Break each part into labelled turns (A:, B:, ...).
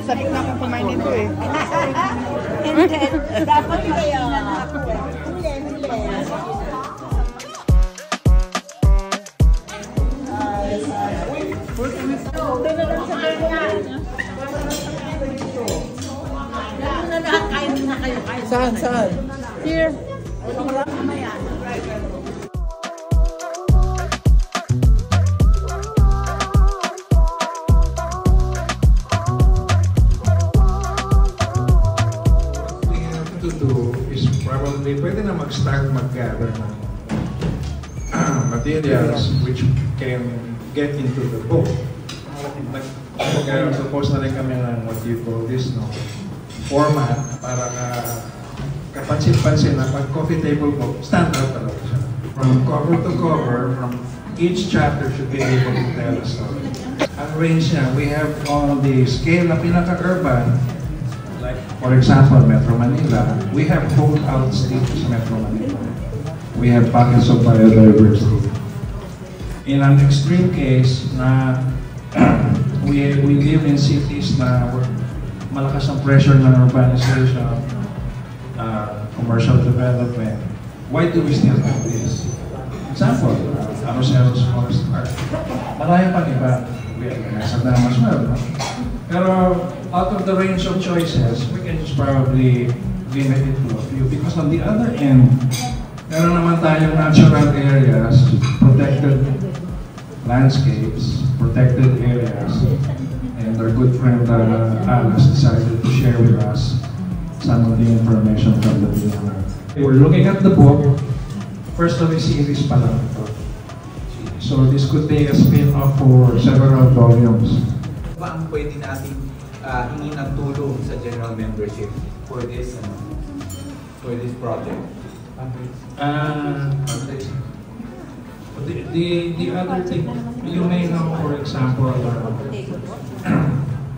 A: Sarap na akong kumain dito eh.
B: And then, dapat mainan ako eh. Ito na lang sa kanya. Ito na lang, kain na kayo.
A: Saan? Saan? Here.
C: Probably pwede na mag-start mag-gather ng materials which can get into the book. Suppose na rin kami ng what you call this, no, format para kapansin-pansin na pag coffee table book, standard talaga siya. From cover to cover, from each chapter should be able to tell a story. Ang range niya, we have on the scale na pinaka-urban, like, for example, Metro Manila, we have holdout states in Metro Manila. We have pockets of biodiversity. In an extreme case, na we live in cities na malakas ang pressure ng urbanization, commercial development. Why do we still have this? Example, Aroseros Forest Park. Marami pang iba. We have Nasa Dam as well. No? Pero out of the range of choices, we can just probably limit it to a few. Because on the other end, meron naman tayong natural areas, protected landscapes, protected areas, and our good friend Alice decided to share with us some of the information from the DNR. We're looking at the book. First of the series pa lang ito. So this could be a spin-off for several volumes.
D: Ba ang pwede natin hingin ng tulong sa general membership for this project?
C: The other thing, you may know, for example,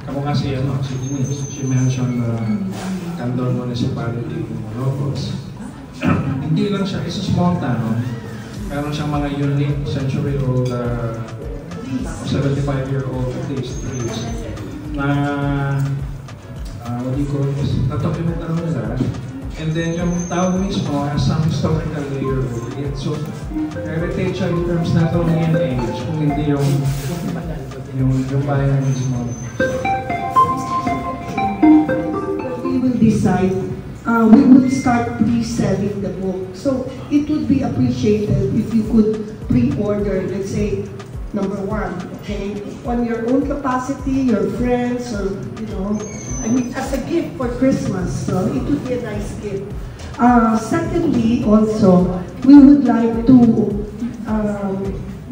C: kamo kasi si Denise, she mentioned Candon Municipality in Ilocos. Hindi lang siya, it's a small town. Meron siyang mga unique century-old, 75-year-old at least trees na, what do you call this? Natokimutan nila. And then yung town mismo has some historical layer over it. So, heritage siya in terms not only in age, kung hindi yung bayan mismo.
E: We will decide. We will start pre-selling the book. So it would be appreciated if you could pre-order, let's say, number 1, okay, on your own capacity, your friends, or, I mean, as a gift for Christmas. So it would be a nice gift. Secondly, also, we would like to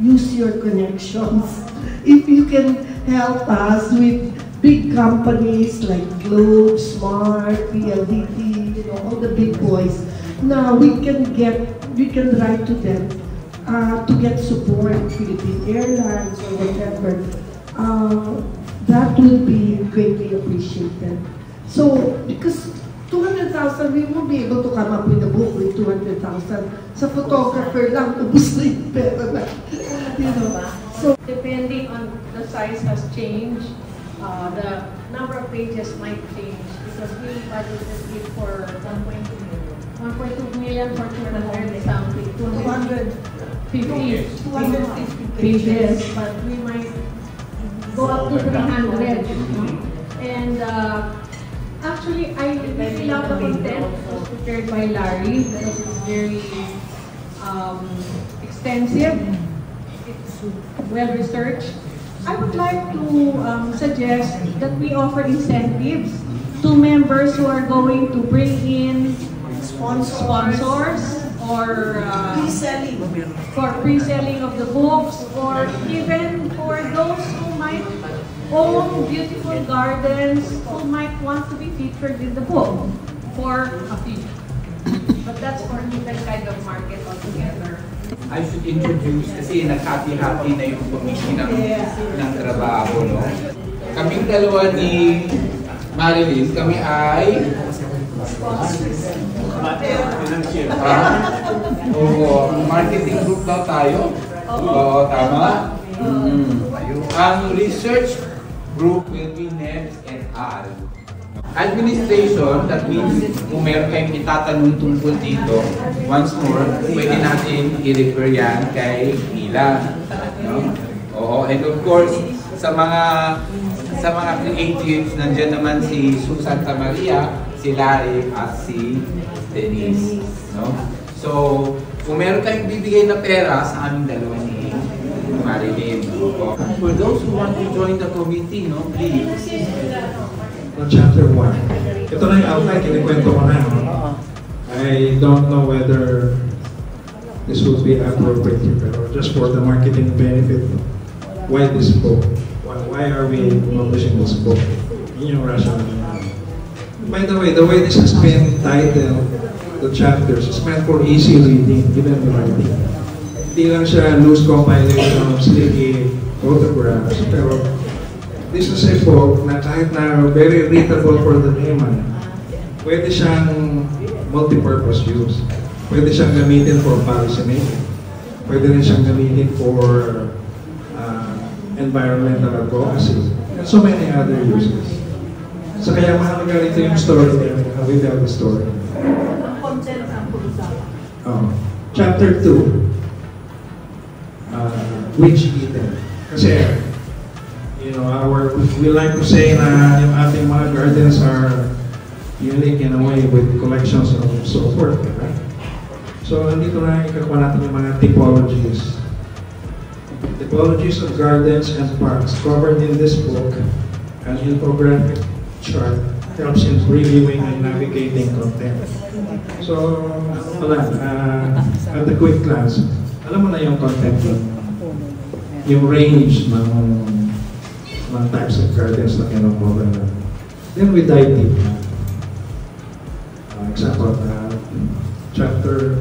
E: use your connections. If you can help us with big companies like Globe, Smart, PLDT, all the big boys. Now we can write to them to get support, Philippine Airlines or whatever. That would be greatly appreciated. So, because 200,000, we won't be able to come up with a book with 200,000. Sa photographer lang, ubus na yung pera na.
F: So, depending on the size has changed, the number of pages might change because we budgeted it for 1.2 million for 200 something, 250 pages, but we might go up to 300. And Actually, I really love the content prepared by Larry because it's very extensive. It's well researched. I would like to suggest that we offer incentives to members who are going to bring in sponsors or
B: Pre-selling.
F: for pre-selling of the books, or even for those who might own beautiful gardens who might want to be featured in the book for a fee. But that's for different kind of market altogether.
D: I should introduce, kasi naghati-hati na yung committee ng trabaho, no? Kaming dalawa ni Marilyn, kami ay marketing group daw tayo. Oo, tama? Ang research group will be NEBS and R. Administration, that means kung meron kayong itatanong tungkol dito, once more, pwede natin i-refer yan kay Mila. No? Oo, and of course, sa mga creatives, nandiyan naman si Susan Maria, si Larry, at si Denise. No? So, kung meron kayong bibigay na pera sa aming dalawa ni Marilyn. For those who want to join the committee, no, please.
C: Chapter 1. Ito na yung outline, kinikwento ko na. I don't know whether this would be appropriate here, pero just for the marketing benefit, why this book? Why are we publishing this book? Yun yung rationale. By the way this has been titled, the chapters, is meant for easy reading, even writing. Hindi lang siya loose compilation of sleepy photographs, pero this is a book na kahit na very readable for the layman, pwede siyang multi-purpose use. Pwede siyang gamitin for policy making. Pwede rin siyang gamitin for environmental advocacy, and so many other uses. So kaya mahalaga rito yung story, without the story.
B: Content ang pag-usapan.
C: Chapter 2, Witch Eden. Kasi, you know, we like to say na yung ating mga gardens are unique in a way with collections of so forth, right? So, andito na ikakuha natin yung mga typologies. Typologies of gardens and parks covered in this book. An infographic chart helps in reviewing and navigating content. So, at a quick glance, alam mo na yung content yung range ng types of gardens na kinukover na. Then we dive deep. Example, chapter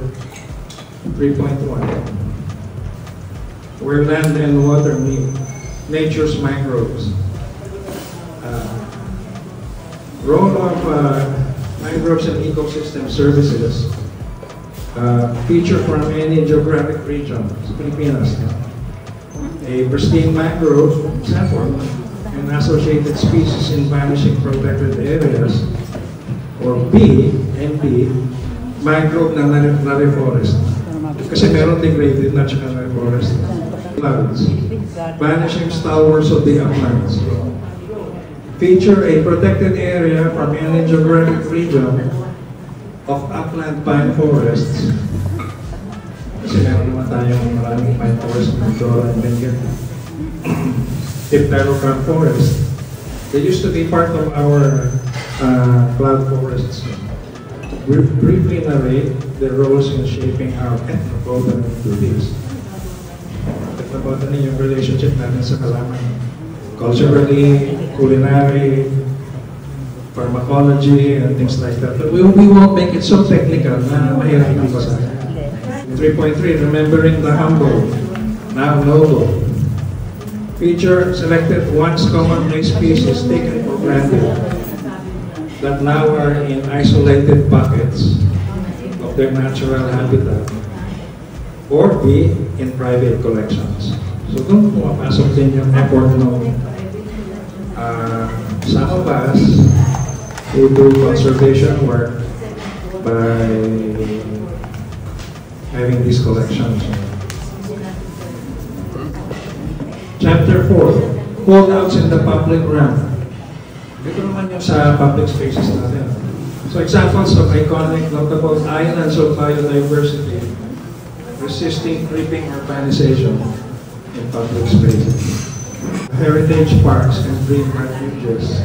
C: 3.1, where land and water meet, nature's microbes. Role of microbes and ecosystem services, feature from any geographic region, Pilipinas. A pristine mangrove sample and associated species in vanishing protected areas, or B, mangrove na nare-forest. Kasi meron degraded na tsaka nare-forest. Clouds, vanishing stalwarts of the uplands. Feature a protected area from any geographic region of upland pine forests. Kasi meron naman tayong maraming pine forest ng Dora and Benguet. Dipterocarp forest. They used to be part of our cloud forests. We briefly narrate their roles in shaping our ethnobotany activities. Ethnobotany yung relationship natin sa halaman. Culturally, culinary, pharmacology, and things like that. But we won't make it so technical na mahirap na basahin. 3.3, remembering the humble, now noble. Feature selected once commonly species taken for granted that now are in isolated pockets of their natural habitat, or B, in private collections. So doon pumapasok din yung effort ng some of us who do conservation work by having these collections. Chapter 4, holdouts in the public realm. Ito naman yung sa public spaces natin. So examples of iconic notable islands of biodiversity resisting creeping urbanization in public spaces. Heritage parks and green refuges.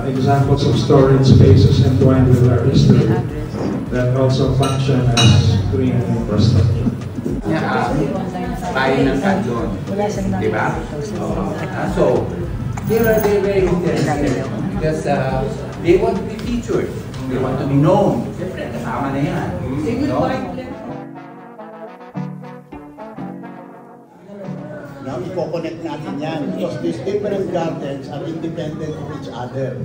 C: Examples of storage spaces entwined with our history that also function as green infrastructure.
D: Tayo ng kanyon. Diba? So, they're very interested because they want to be featured. They want to be known. Siyempre, kasama na yan. No?
G: Now, i-connect natin yan because these different gardens are independent of each other.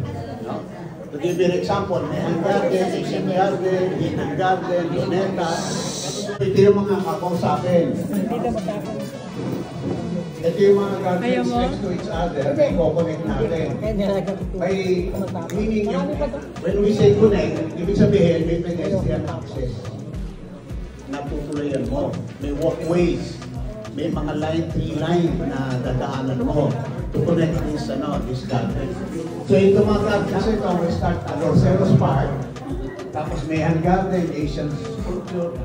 G: No? To give you an example, Mehan Garden, Asian Garden, Hidden Garden, Luneta. Ito yung mga kakausapin. Ito yung mga gardens next to each other, i-connect natin. May meaning yung, when we say connect, ibig sabihin may pedestrian access. Natutulayan mo. May walkways. May mga tree line na dadaanan mo to connect this garden. So ito mga gardens ito, we start at Roseros Park, tapos Mehan Garden, Asian Sculpture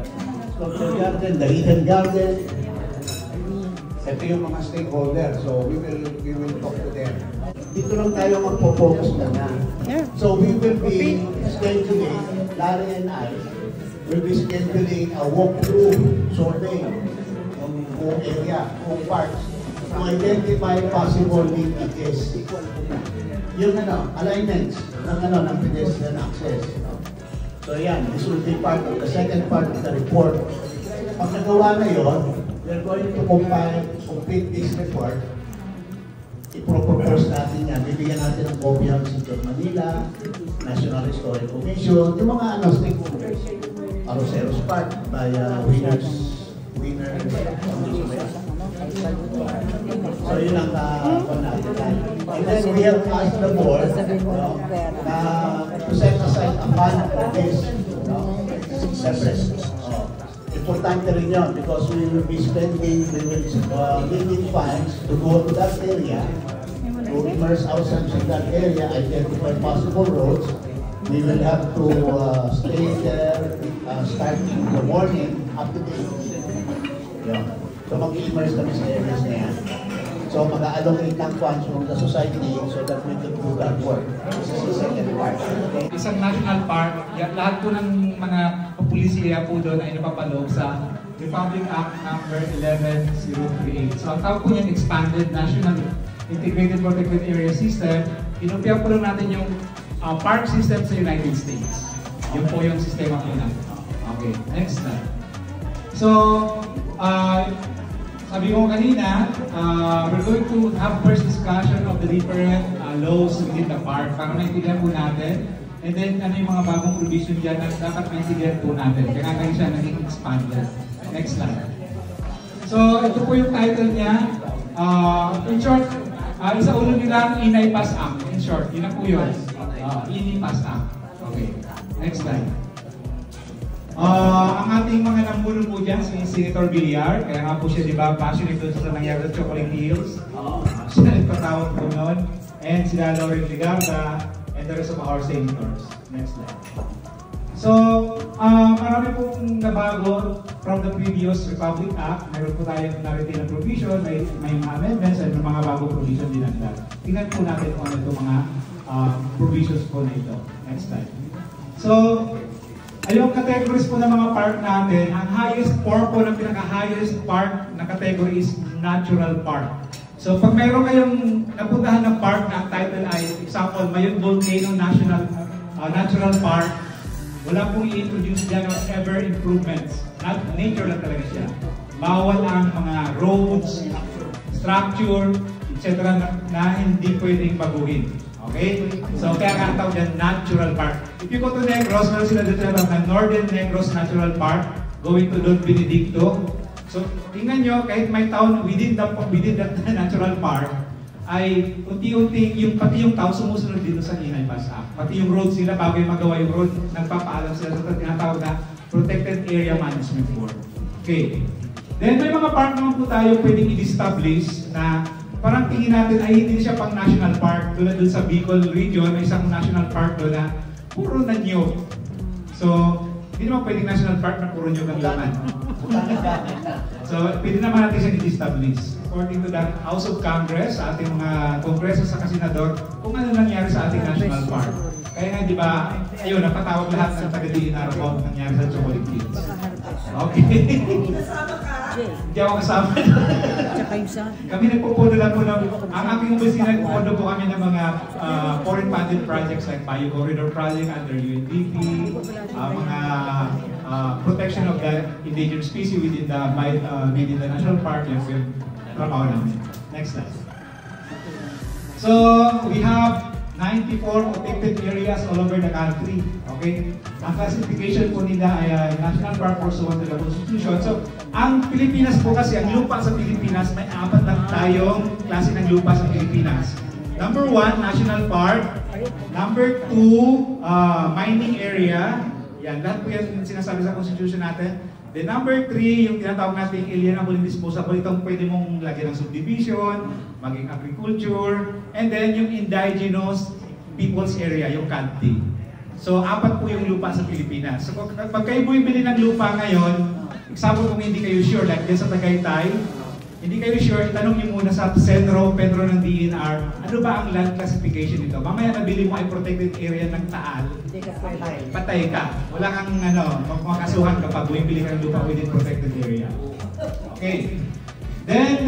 G: Garden, the Hidden Garden. Ito yung mga stakeholders, so we will talk to them. Dito lang tayo magpo-focus na na. So we will be scheduling, Larry and I, will be scheduling a walkthrough survey kung area, kung parks, to identify possible linkages. Yung alignments ng pedestrian access. So yan, this will be part of the second part of the report. Pag nagawa na yun, we're going to complete this report. I-propose natin yan. Bibigyan natin ng copy ng City of Manila, National Historic Commission, yung mga stakeholders. Roseros Park by winners. So yun ang natin. And then we have asked the board to set aside a fund for this. Separate. Importante rin yun because we will be spending, we will funds to go to that area, to immerse ourselves in that area, identify possible roads. We will have to stay there starting in the morning up to the evening. Yeah. So mag-immerse kami sa areas na yan. So mag-allocate ng funds from the society so that we can do that work. This is the second part. Okay?
H: Isang national park, lahat po ng mga pulisiya po doon ay napapaloob sa Republic Act number 11038. So ang tawag po niyan Expanded National Integrated Protected Area System. Inumpia po lang natin yung park system sa United States. Yun po yung sistema po natin. Okay, next slide. So, sabi ko kanina, we're going to have first discussion of the different laws within the park para maintindihan po natin. And then, ano yung mga bagong provision dyan na dapat maintindihan po natin. Kaya nga siya naging expanded. Next slide. So, ito po yung title niya. In short, isa ulo nila ang Inay Pass Act. In short, yun na po yun. Inay Pass Act. Okay. Next slide. Ang ating mga namuno po dyan, si Senator Villar, kaya nga po siya, di ba, passionate doon sa nangyari sa Chocolate Hills. Siya nagpatawag po noon. And sila Lauren Ligarda, and the rest of our senators. Next slide. So, marami pong nabago from the previous Republic Act. Mayroon po tayong narrative na provision, may mga amendments, and may mga bagong provision din ang tingnan po natin kung ano itong mga provisions po na ito. Next slide. So, yung categories po ng mga park natin, ang highest form po ng pinaka-highest park na category is natural park. So pag mayroon kayong napuntahan ng park na ang title ay, example, Mayon Volcano Natural Park, wala pong i-introduce dyan or ever improvements. Nature lang talaga siya. Bawal ang mga roads, structure, etc. na hindi pwedeng baguhin. Okay? So, kaya katawag dyan, natural park. If you go to Negros, meron sila dito na Northern Negros Natural Park, going to Don Benedicto. So, tingnan nyo, kahit may town within that natural park, ay unti-unti, pati yung tao sumusunod dito sa Inay Pass Act. Pati yung roads nila, bago yung magawa yung road, nagpapaalam sila sa tinatawag na Protected Area Management Board. Okay. Then, may mga park naman po tayo pwedeng i-establish na parang tingin natin ay hindi siya pang national park. Tulad dun sa Bicol region, may isang national park doon na puro na nyug. So, hindi naman pwedeng national park na puro nyug ang laman. So, pwede naman natin siya i-establish. According to the House of Congress, sa ating mga kongreso sa kasenador, kung ano nangyari sa ating national park. Kaya nga, di ba, ayun, napatawag lahat ng taga-DNR kung nangyari sa Chocolate Hills. Okay. Hindi ako kasama. Kami nagpupuno lang po ng, ang aking opisina, nagpupuno po kami ng mga foreign funded projects like Bio Corridor Project under UNDP, mga protection of the endangered species within the national park, yung trabaho namin. Next slide. So, we have 94 protected areas all over the country. Okay? Ang classification po nila ay National Park pursuant to the Constitution. So, ang Pilipinas po kasi, ang lupa sa Pilipinas, may 4 lang tayong klase ng lupa sa Pilipinas. Number 1, National Park. Number 2, mining area. Yan, lahat po yan sinasabi sa Constitution natin. Then number 3, yung tinatawag natin alienable and disposable, itong pwede mong lagyan ng subdivision, maging agriculture, and then yung indigenous people's area, yung CADTI. So, 4 po yung lupa sa Pilipinas. So, pag kayo bumibili ng lupa ngayon, example kung hindi kayo sure, like dyan sa Tagaytay, hindi kayo sure, itanong niyo muna sa Pedro ng DNR, ano ba ang land classification nito? Mamaya nabili mo ay protected area ng Taal, patay ka. Wala kang makasuhan kapag bumibili ka ng lupa within protected area. Okay. Then,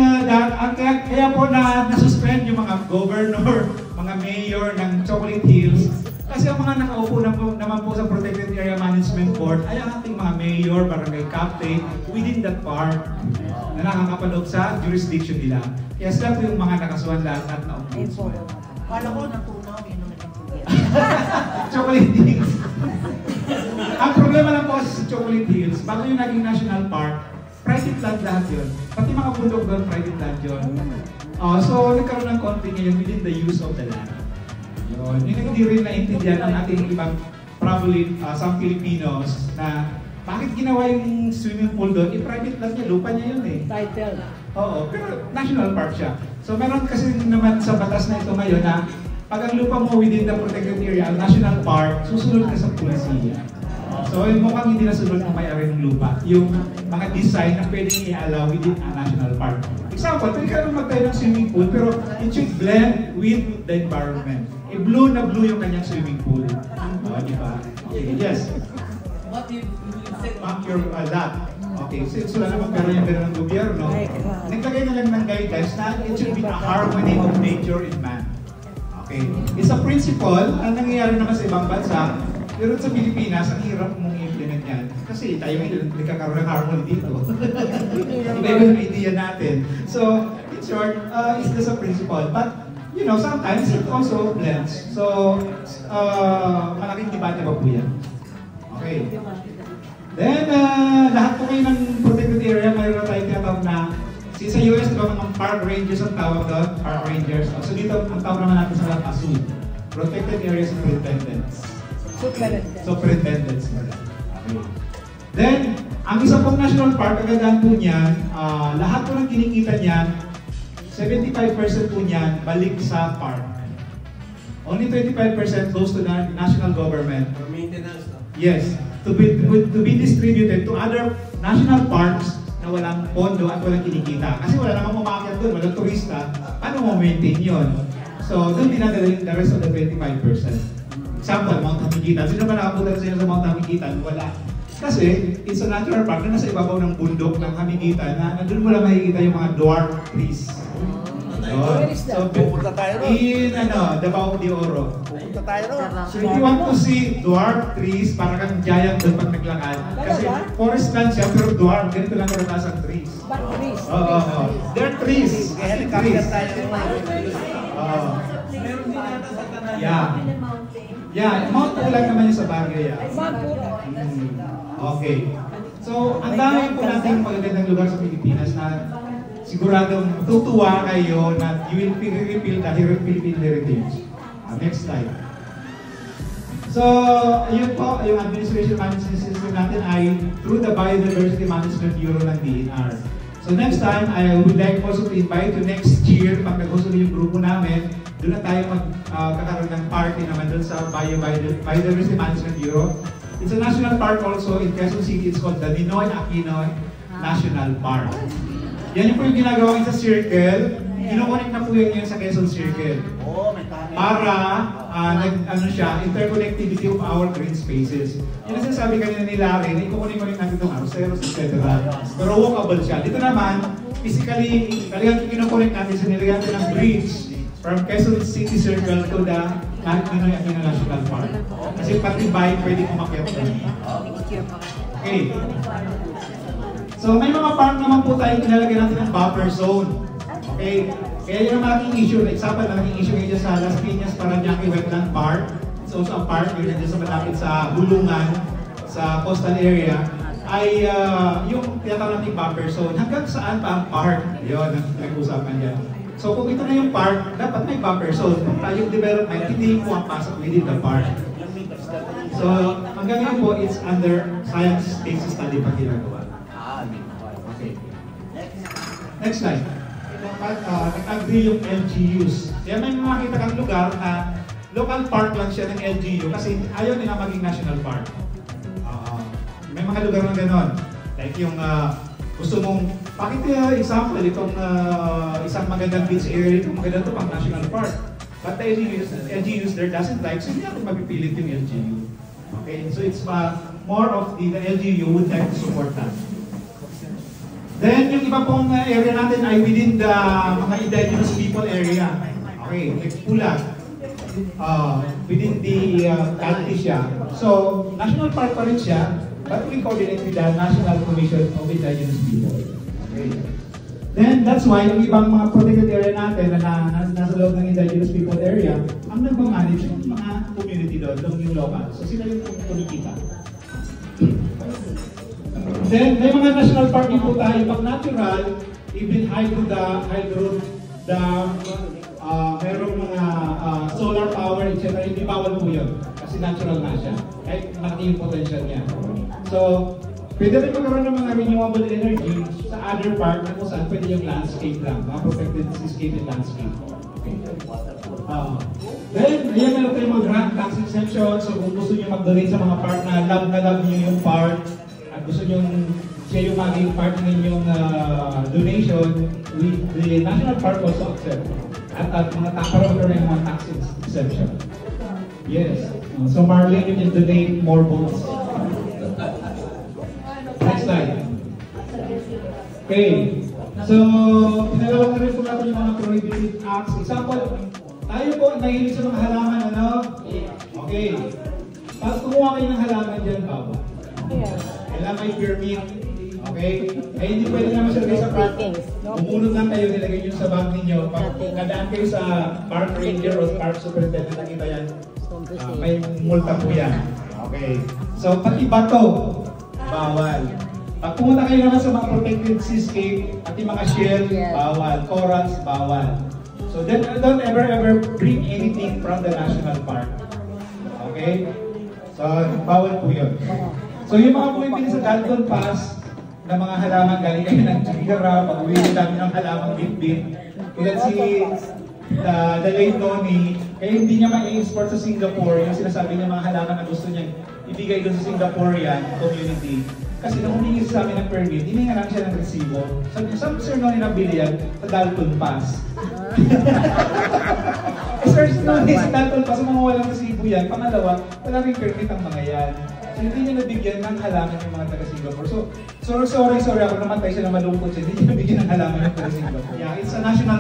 H: kaya po na-suspend yung mga governor, mga mayor ng Chocolate Hills. Kasi ang mga nakaupo naman po sa Protected Area Management Board ay ang ating mga mayor, barangay captain within that park na nakakapanood sa jurisdiction nila. Kaya sila po yung mga nakasuhan lahat na ombudsman.
B: Kala ko natunaw, yun ang naging
H: Chocolate Hills. Ang problema lang po sa Chocolate Hills, bago yung naging national park, private land lahat yun. Pati mga bundok doon, private land yun. So, nagkaroon ng konflict ngayon within the use of the land. Yun. Yung hindi rin naintindihan ng ating ibang, probably some Filipinos, na bakit ginawa yung swimming pool doon? Private land niya, lupa niya yun eh.
F: Title.
H: Oo, pero national park siya. So, meron kasi naman sa batas na ito ngayon na pag ang lupa mo within the protected area, national park, susunod ka sa pulisiya. So, mukhang hindi nasunod ng may-ari ng lupa. Yung mga design na pwedeng i-allow within a national park. Example, pwede ka naman magtayo ng swimming pool, pero it should blend with the environment. Blue na blue yung kanyang swimming pool. Di ba? Okay, yes.
B: What you said?
H: Mark your lot. Okay, since wala naman pero yung ng gobyerno, naglagay na lang ng guidelines na it should be a harmony of nature and man. Okay, it's a principle, ang nangyayari naman sa ibang bansa, pero sa Pilipinas, ang hirap mong i-implement yan. Kasi tayo ngayon, nagkakaroon ng harmony dito. Iba-iba yung idea natin. So, in short, it's just a principle. But, you know, sometimes it also blends. So, malaking debate ba po yan? Okay. Then, lahat po kayo ng protected area, mayroon na tayo tinatawag na, sa US, diba mga park rangers ang tawag doon? Park rangers. So, dito, ang tawag naman natin sa lahat, ASUD. Protected Area Superintendents. Superintendents. Okay. Then, ang isa pong national park, kagandahan po niyan, lahat po ng kinikita niyan, 75% po niyan balik sa park. Only 25% goes to the national government.
D: For maintenance, no?
H: Yes, to be distributed to other national parks na walang pondo at walang kinikita. Kasi wala namang umakyat doon, walang turista. Paano mo maintain yun? So, doon dinadala the rest of the 25%. Example, Mount Hamigitan. Sino ba nakapunta sa inyo sa Mount Hamigitan? Wala. Kasi, it's a natural park na nasa ibabaw ng bundok ng Hamigitan na nandun mo lang makikita yung mga dwarf trees. So,
G: Pupunta tayo ron.
H: in Davao de Oro.
G: Pupunta tayo ron.
H: So if you want to see dwarf trees, parang kang giant doon pag naglakad. Kasi forest land siya, pero dwarf, ganito lang karataas ang trees. Oo. They're trees.
G: Helicopter tayo.
B: Meron din nata sa Canada.
H: Yeah, Mount po lang naman yung sa Baguio. Okay. So, ang dami po natin magagandang lugar sa Pilipinas na siguradong tutuwa kayo na you will repeal the Philippine heritage. Next slide. So, ayun po, yung administration management system natin ay through the Biodiversity Management Bureau ng DNR. So next time, I would like also to invite you next year, pag nag-gusto yung grupo namin, doon na tayo magkakaroon ng party naman doon sa Biodiversity Management Bureau. It's a national park also in Quezon City. It's called the Ninoy Aquino National Park. Yan yung po yung ginagawa sa circle. Kinoconnect na po yun sa Quezon Circle. Para interconnectivity of our green spaces. Yung nasasabi kanina ni Larry, na ikukunin natin itong arroceros, etc. Pero walkable siya. Dito naman, physically, talagang kinoconnect natin sa nilagyan ng bridge from Quezon City Circle to the Ninoy Aquino National Park. Kasi pati bike pwede kumakyat na. Okay. So may mga park naman po tayo nilalagay natin ng buffer zone. Okay. Kaya yung malaking issue, example, malaking issue ngayon sa Las Piñas, Paranaque Wetland Park. It's also a park yun dyan sa malapit sa Bulungan, sa coastal area, ay yung tinatawag natin buffer zone. Hanggang saan pa ang park? Yun, ang nag-uusapan dyan. So kung ito na yung park, dapat may buffer zone. Kung tayong development, hindi po ang pasok within the park. So hanggang ngayon po, it's under science-based study pag ginagawa. Okay. Next slide. Nag-agree yung LGUs. Kaya may makita kang lugar na local park lang siya ng LGU kasi ayaw nila maging national park. May mga lugar na gano'n. Like yung gusto mong, bakit example, itong isang magandang beach area, itong maganda ito pang national park. But the LGUs there doesn't like, so hindi natin mapipilit yung LGU. Okay, so it's more of the LGU would like to support that. Then yung iba pong area natin ay within the mga indigenous people area. Okay, like Pulag. Within the country siya. So, national park pa rin siya, but we coordinate with the National Commission of Indigenous People. Okay. Then, that's why yung ibang mga protected area natin na nasa loob ng indigenous people area, ang nagmamanage yung mga community doon, yung local. So, sila yung kumikita. Then, may mga national park din po tayo. Pag natural, even hydro dam, merong mga solar power, etc. Hindi bawal po yun. Kasi natural na siya. Kahit malaki yung potential niya. So, pwede rin magkaroon ng mga renewable energy sa other park na kung saan pwede yung landscape lang. Mga protected landscape and landscape. Okay. Then, ayan meron tayong mga grant tax exemption. So, kung gusto nyo mag-donate sa mga park na love nyo yung park, at gusto nyo siya yung maging part ng inyong donation, the National Park also accept. At mga parang yung mga tax exemption. Yes. So Marlene, you can donate more votes. Next slide. Okay. So, pinalawag na rin po natin yung mga prohibited acts. Example, tayo po nahilig sa mga halaman, ano? Okay. Pag kumuha kayo ng halaman dyan, bawal. Kailangan may permit. Okay? Eh, hindi pwede naman siya kayo sa park. Umunod lang kayo, nilagay nyo sa bag ninyo. Pag kadaan kayo sa park ranger o park superintendent, nakita yan, may multa po yan. Okay. So, pati bato, bawal. Pag pumunta kayo naman sa mga protected seascape, pati mga shell, bawal. Corals, bawal. So, don't ever bring anything from the national park. Okay? So, bawal po yun. So, yung mga pumipili sa Dalton Pass, na mga halaman galing kayo ng Chigara, pag-uwi namin ng halamang bit-bit. Tulad si the late Tony, kaya hindi niya ma-export sa Singapore, yung sinasabi niya mga halaman na gusto niya ibigay doon sa Singaporean community. Kasi nung humingi sa amin ng permit, hininga lang siya ng resibo. Saan Sir Noni nabili yan? Sa Dalton Pass. Sir Noni, sa Dalton Pass, mga walang resibo yan. Pangalawa, wala rin permit ang mga yan. So, hindi niya nabigyan ng halaman yung mga taga-Singapore. So, sorry ako namatay siya na malungkot siya. Hindi niya nabigyan ng halaman yung taga-Singapore. Yeah, it's a national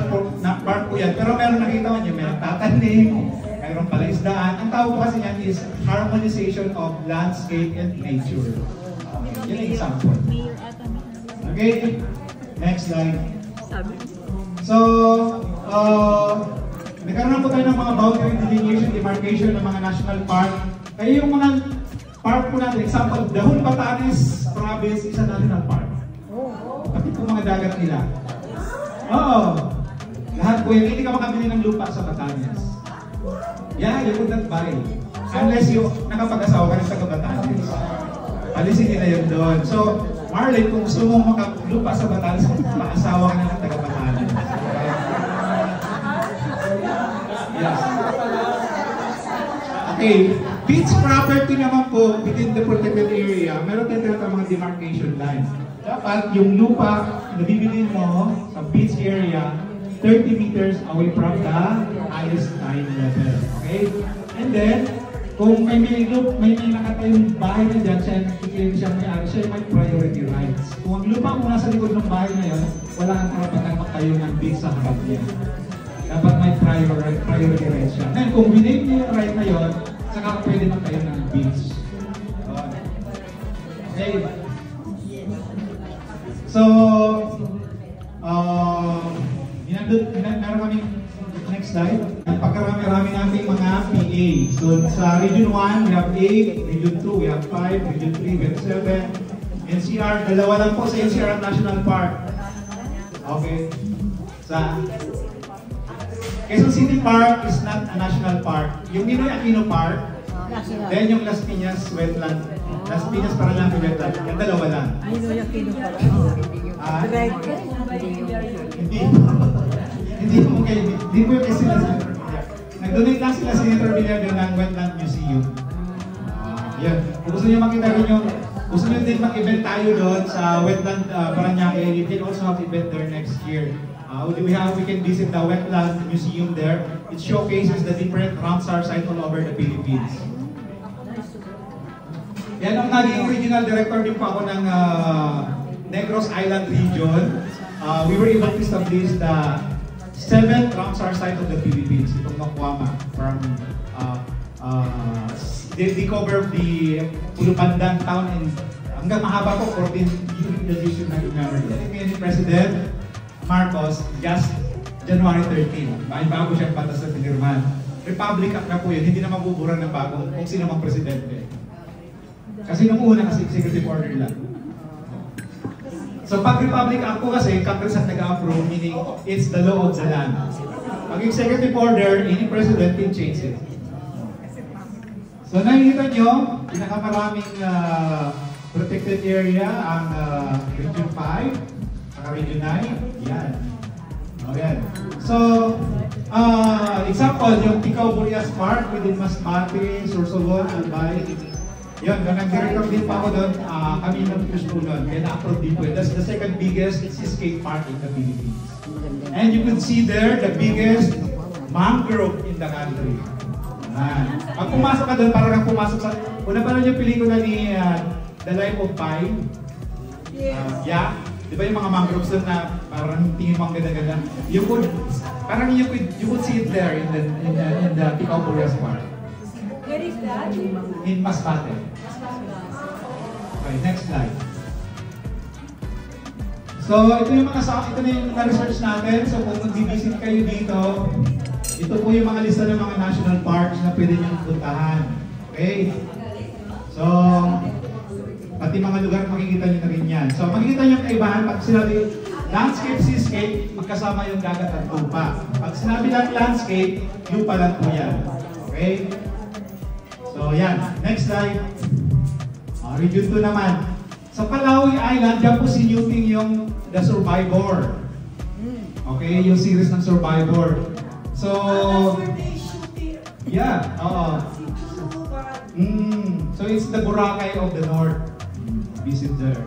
H: park po yan. Pero meron nakita ko niyo, meron tatanim, meron palaisdaan. Ang tawag po kasi niyan is harmonization of landscape and nature. Yun ang example. Okay, next slide. So, nagkaroon po tayo ng mga boundary delineation, demarcation ng mga national park. Kaya yung mga park po natin, example, the whole Batanes province is a national park. Pati po mga dagat nila. Oo. Lahat po yan, hindi ka makabili ng lupa sa Batanes. Yeah, you could not buy. Unless you nakapag-asawa ka rin sa Batanes. Alisin nila yun doon. So, Marlene, kung gusto mo makalupa sa Batanes, maasawa ka na ng taga-Batanes. Yes. Okay, beach property naman po within the protected area, meron tayo mga demarcation lines. Dapat yung lupa na bibili mo sa beach area 30 meters away from the highest tide level. Okay? And then, kung may nakatayong bahay na dyan, siya may-ari, siya may priority rights. Kung ang lupa mo nasa likod ng bahay na yun, wala kang karapatan magtayo ng beach sa harap niya. Dapat may priority rights siya. Then, kung winake niya yung right na yun, saka pwede magtayo ng beach. Okay? So, meron kaming next slide. Pagkarami-rami nating mga PA. So, sa Region 1, we have 8, Region 2, we have 5, Region 3, we have 7. NCR, dalawa lang po sa NCR National Park. Okay. Sa Quezon City Park is not a national park. Yung Ninoy Aquino Park, then yung Las Piñas Wetland. Las Piñas para lang yung wetland. Yung dalawa lang.
B: Ninoy Aquino Park.
H: Hindi po kayo, hindi po yung sila nag-donate lang sila sa Senator Villardo ng Wetland Museum. Yan. Kung gusto nyo makita rin yung, gusto nyo din mag-event tayo doon sa Wetland Parañaque, you can also have event there next year. We can visit the Wetland Museum there. It showcases the different Ramsar sites all over the Philippines. Yan ang naging regional director din po ako ng Negros Island region. We were able to establish the 7th Ramsar site of the Philippines, itong Nakuama, from they cover the Pulupandan town and hanggang mahaba po 14 years na remember. Ngayon ni President Marcos, just January 13, bago siyang patas sa pinirmahan. Republic Act na po yun, hindi na mabubura ng bagong kung sino mang presidente. Kasi nung una kasi executive order lang. So pag Republic Act po kasi, Congress ang nag-approve, meaning it's the law of the land. Pag executive order, any president can change it. So nakikita nyo, pinakamaraming protected area ang Region 5, saka Region 9, yan. O yan. So, example, yung Ticao Burias Park within Masbate, Sorsogon, Albay, yun, nag-director din pa ako doon, kami ng gusto doon, kaya na-approve din po. That's the second biggest skate park in the Philippines. And you can see there, the biggest mangrove in the country. Pag pumasok ka doon, parang pumasok sa... Una pa rin yung pelikula ni The Life of Pi. Yeah. Di ba yung mga mangroves doon na parang tingin mo ang ganda-ganda? Parang you could see it there in the Ticao Burias Park.
B: Where is that?
H: In Masbate. Okay, next slide. So, ito na yung na-research natin. So, kung mag-visit kayo dito, ito po yung mga lista ng mga national parks na pwede nyo puntahan. Okay? So, pati mga lugar makikita nyo na rin yan. So, makikita nyo yung kaibahan. Pag sinabi landscape, seascape, magkasama yung dagat at lupa. Pag sinabi lang landscape, lupa lang po yan. Okay? So, yan. Next slide. Region 2 naman. Sa Palawi Island, dyan po sinuting yung The Survivor. Okay? Yung series ng Survivor. So, yeah. So, it's the Boracay of the North. Visit there.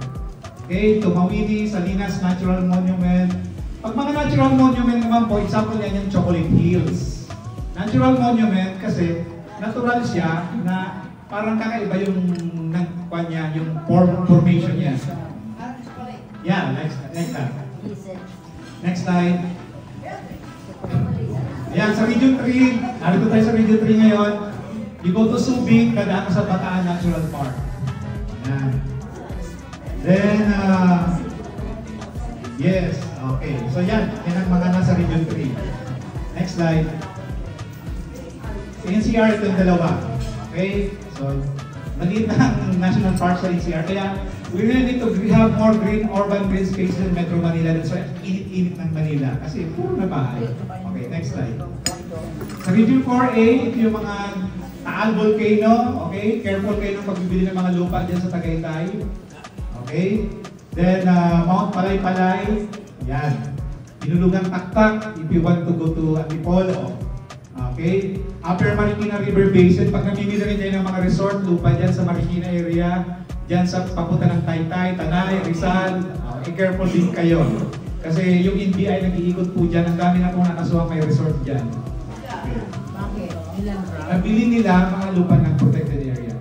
H: Okay? Tumawini, Salinas Natural Monument. Pag mga natural monument naman po, example yan yung Chocolate Hills. Natural monument kasi natural siya na parang kakaiba yung kanya, yung formation niya. Yeah, next slide. Next slide. Ayan, sa Region 3, narito tayo sa Region 3 ngayon. You go to Subic, dadaan sa Bataan Natural Park. Ayan. Then, yes, okay. So yan ang mga nasa Region 3. Next slide. Sa NCR, ito yung dalawa. Okay? So, maliit na ang national park sa NCR. Kaya, we really need to have more green urban green space in Metro Manila. That's why init-init ng Manila. Kasi puro na bahay. Okay, next slide. Sa Region 4A, ito yung mga Taal Volcano. Okay? Careful kayo ng pagbibili ng mga lupa dyan sa Tagaytay. Okay? Then Mount Palay-Palay, yan. Pinulugang Taktak, if you want to go to Antipolo. Okay? Upper Marikina River Basin, pag namimili rin kayo ng mga resort, lupa dyan sa Marikina area, dyan sa papunta ng Taytay, Tanay, Rizal, careful din kayo. Kasi yung NBI nag-iikot po dyan, ang dami na po nakasuwang may resort dyan. Okay. Nabili nila mga lupa ng protected area.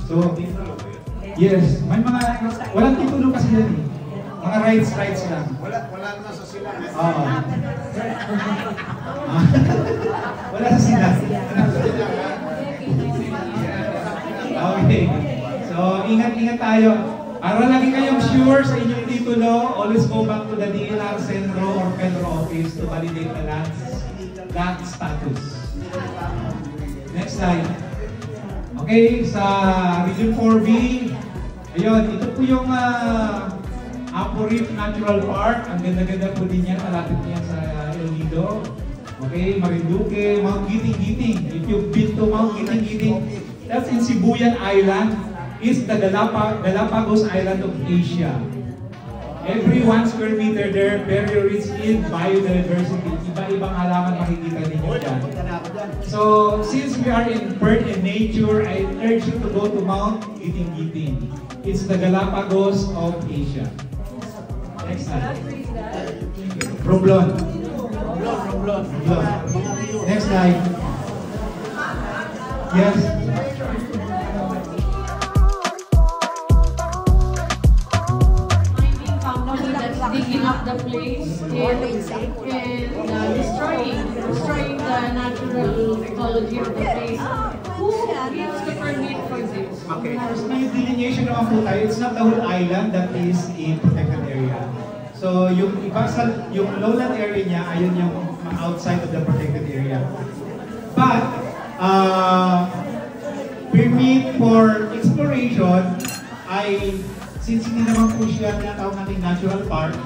H: So, yes, may mga, walang titulo kasi yan eh. Mga rights lang.
G: Wala naman sa sila.
H: Oo. Wala sa sila. Okay. So, ingat-ingat tayo. Para lagi kayong sure sa inyong titulo, always go back to the DNR Centro or Federal Office to validate the land status. Next slide. Okay, sa Region 4B, ayun, ito po yung Apo Reef Natural Park. Ang ganda-ganda po din yan, malapit niya sa El Nido. Okay, Marinduque, Mount Giting-Giting. If you've been to Mount Giting-Giting, that's in Sibuyan Island, is the Galapagos Island of Asia. Every 1 square meter there, very rich in biodiversity. Iba-ibang halaman makikita ninyo dyan. So, since we are in bird and nature, I urge you to go to Mount Giting-Giting. It's the Galapagos of Asia. Next slide. Romblon. Next slide. Yes.
F: Digging up the place and destroying the natural ecology of the place. Who gives the permit for this?
H: Okay, may delineation naman po tayo. It's not the whole island that is a protected area. So yung iba sa yung lowland area niya, ayun yung outside of the protected area. But permit for exploration ay since hindi naman po siya tinatawag natin natural park,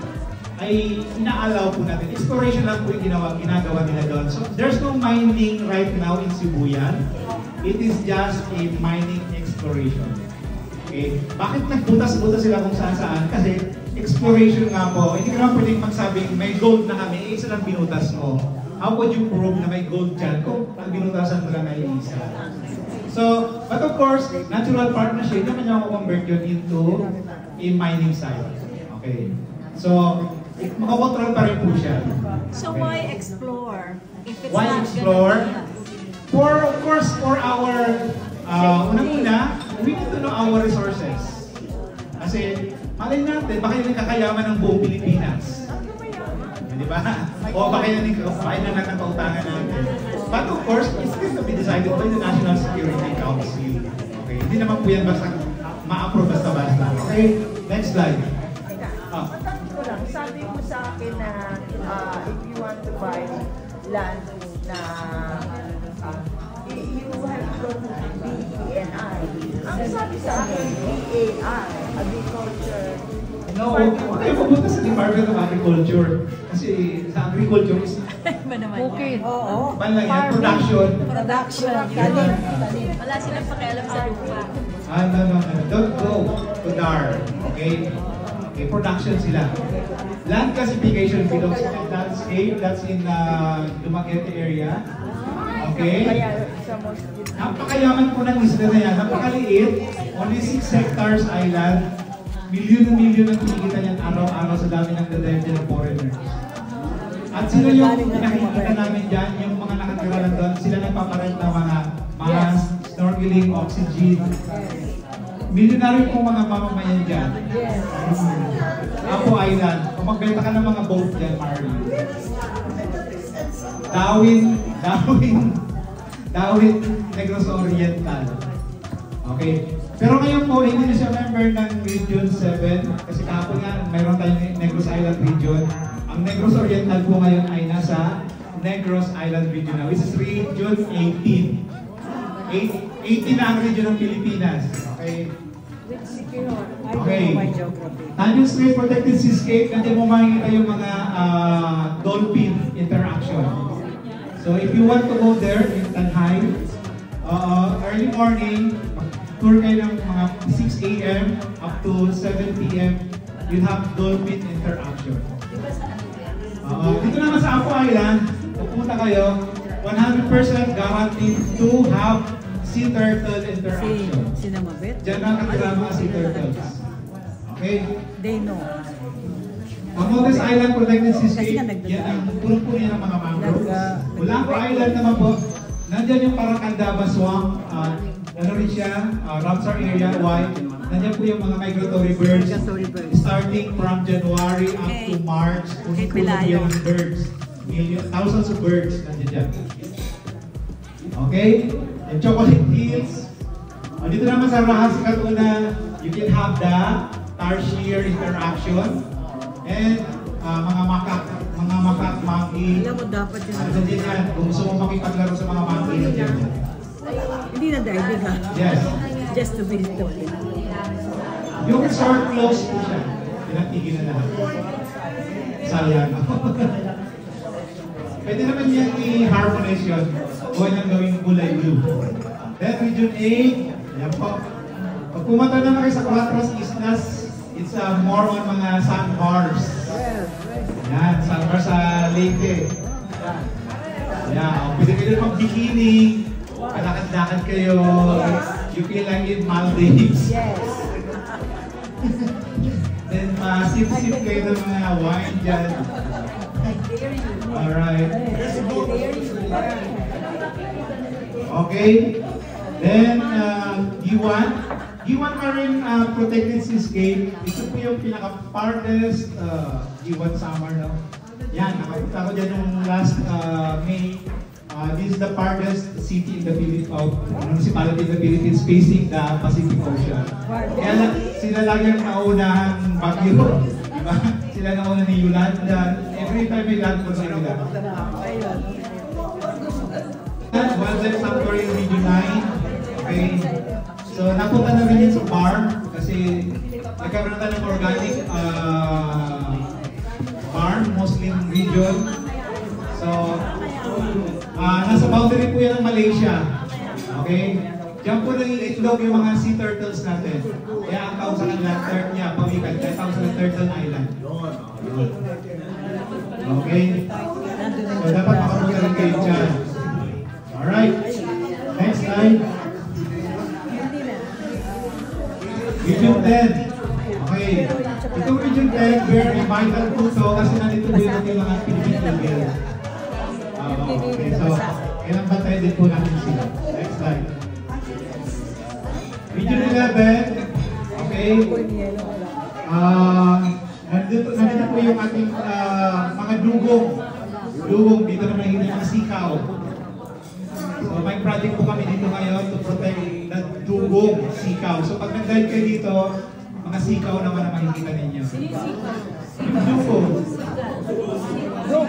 H: ay ina-allow po natin. Exploration lang po yung ginagawa nila doon. So, there's no mining right now in Sibuyan. It is just a mining exploration. Okay? Bakit nagbutas-butas sila kung saan-saan? Kasi exploration nga po, hindi ka naman pwedeng magsabing may gold na kami, isa lang binutas mo. How would you prove na may gold dyan kung ang binutasan mo lang ay isa? So, but of course, natural park na siya, hindi naman niya convert yun into a mining site. Okay. So, makakontrol pa rin po siya.
B: So why explore? If it's
H: Why
B: not
H: explore?
B: Gonna
H: Of course, for our, unang-una, we need to know our resources. Kasi, malay natin, baka yun ang kakayaman ng buong Pilipinas. Di ba? O baka yun ang nakakautangan natin. But of course, it's going to be decided by the National Security Council. Okay, hindi naman po yan basta ma-approve basta-basta. Okay, next slide.
A: Matanong ko lang, sabi mo sa akin na if you want to buy land na you have to go to BENI. Ang sabi sa akin, BAR, Agriculture.
H: No, huwag kayo pupunta sa Department of Agriculture. Kasi sa agriculture is
F: Bukid.
A: Oo.
H: lang yan, production.
B: Wala silang pakialam sa lupa.
H: No. Don't go to DAR. Okay? Okay, production sila. Land classification belongs to landscape. That's in Dumaguete area. Okay? Napakayaman po ng isla na yan. Napakaliit. Only 6 hectares island. Milyon ang kinikita niyan araw-araw sa dami ng dadive dyan ng foreigners. At sila yung nakikita namin dyan, yung mga nakatira lang doon, sila nagpaparent ng mga mask, snorkeling, oxygen. Milyonaryo po mga mamamayan dyan. Apo Island, kung magbenta ka ng mga boat dyan, Marley. Darwin, Negros Oriental. Okay. Pero ngayon po, hindi na siya member ng Region 7 kasi kahapon nga, mayroon tayong Negros Island Region. Ang Negros Oriental po ngayon ay nasa Negros Island Region na, which is Region 18. 18 na ang region ng Pilipinas. Okay? Okay. Tanjung Strait Protected Seascape, nandiyan mo makikita yung mga dolphin interaction. So if you want to go there in Tanhay, early morning, tour kayo ng mga 6 a.m. up to 7 p.m. You'll have dolphin interaction. Dito naman sa Apo Island, pupunta kayo, 100% guaranteed to have sea turtle interaction.
B: Sinamabit?
H: Diyan ang katira mga sea turtles. Okay?
B: They know.
H: Ang Montes Island Protected Seascape, yan ang puno-puno yan ng mga mangroves. Ulanco Island naman po, nandyan yung Paracandaba Swamp, ano rin siya, Ramsar area, why? Nandyan po yung mga migratory birds, starting from January up to March, puno-puno yan ng birds. Thousands of birds nandyan dyan. Okay? Yung Chocolate Hills, dito naman sa Rahas Katuna, you can have the tarsier interaction. And mga macaque monkey.
B: Alam mo, dapat yun.
H: Ano din yan? Kung gusto mo makipaglaro sa mga monkey, nandiyan yan.
B: Hindi na diving ha?
H: Yes.
B: Just to visit the place.
H: Yung resort close po siya. Pinatigil na lahat. Sayang. Pwede naman yan i-harmonize yun. Huwag nang gawing kulay blue. Then Region 8, yan po. Pag pumunta naman kayo sa Cuatros Islas, it's more on mga sandbars. Yan, sandbars sa Leyte. Yan, pwede kayo mag-bikini, kalakad-lakad kayo, you feel like in Maldives.
B: Yes.
H: Then, sip-sip kayo ng mga wine dyan. Alright. Okay. Then, Giwan Marine Protected Seascape, ito po yung pinaka-farthest Giwan Summer, no? Yan, nakapunta ko dyan yung last May. This is the farthest city in the municipality in the Philippines facing the Pacific Ocean. Kaya sila lagi ang naunahan bagyo, diba? Sila nauna ni Yolanda. Every time may landfall sa nila. Wildlife Sanctuary Region 9. Okay. So, napunta na rin yun sa farm kasi nagkaroon tayo ng organic farm, Muslim region. So, nasa boundary po yan ng Malaysia. Okay? Diyan po nang-iitlog yung mga sea turtles natin. Kaya ang tawag sa kanila, pawikan, kaya tawag sa Turtle Island. Okay? So, dapat makapunta rin kayo dyan. Alright. Next slide. Region 10. Okay. Itong Region 10, very vital po ito kasi nandito po yung mga Philippine Eagles. Okay, so, kailang bantay din po natin sila. Next slide. Region 11. Okay. Nandito po yung ating mga dugong. Dugong, dito naman hindi mga sikaw. So, may project po kami dito ngayon to protect the dugong sikaw. So, pag nag-dive kayo dito, mga sikaw naman ang makikita ninyo. Dugong.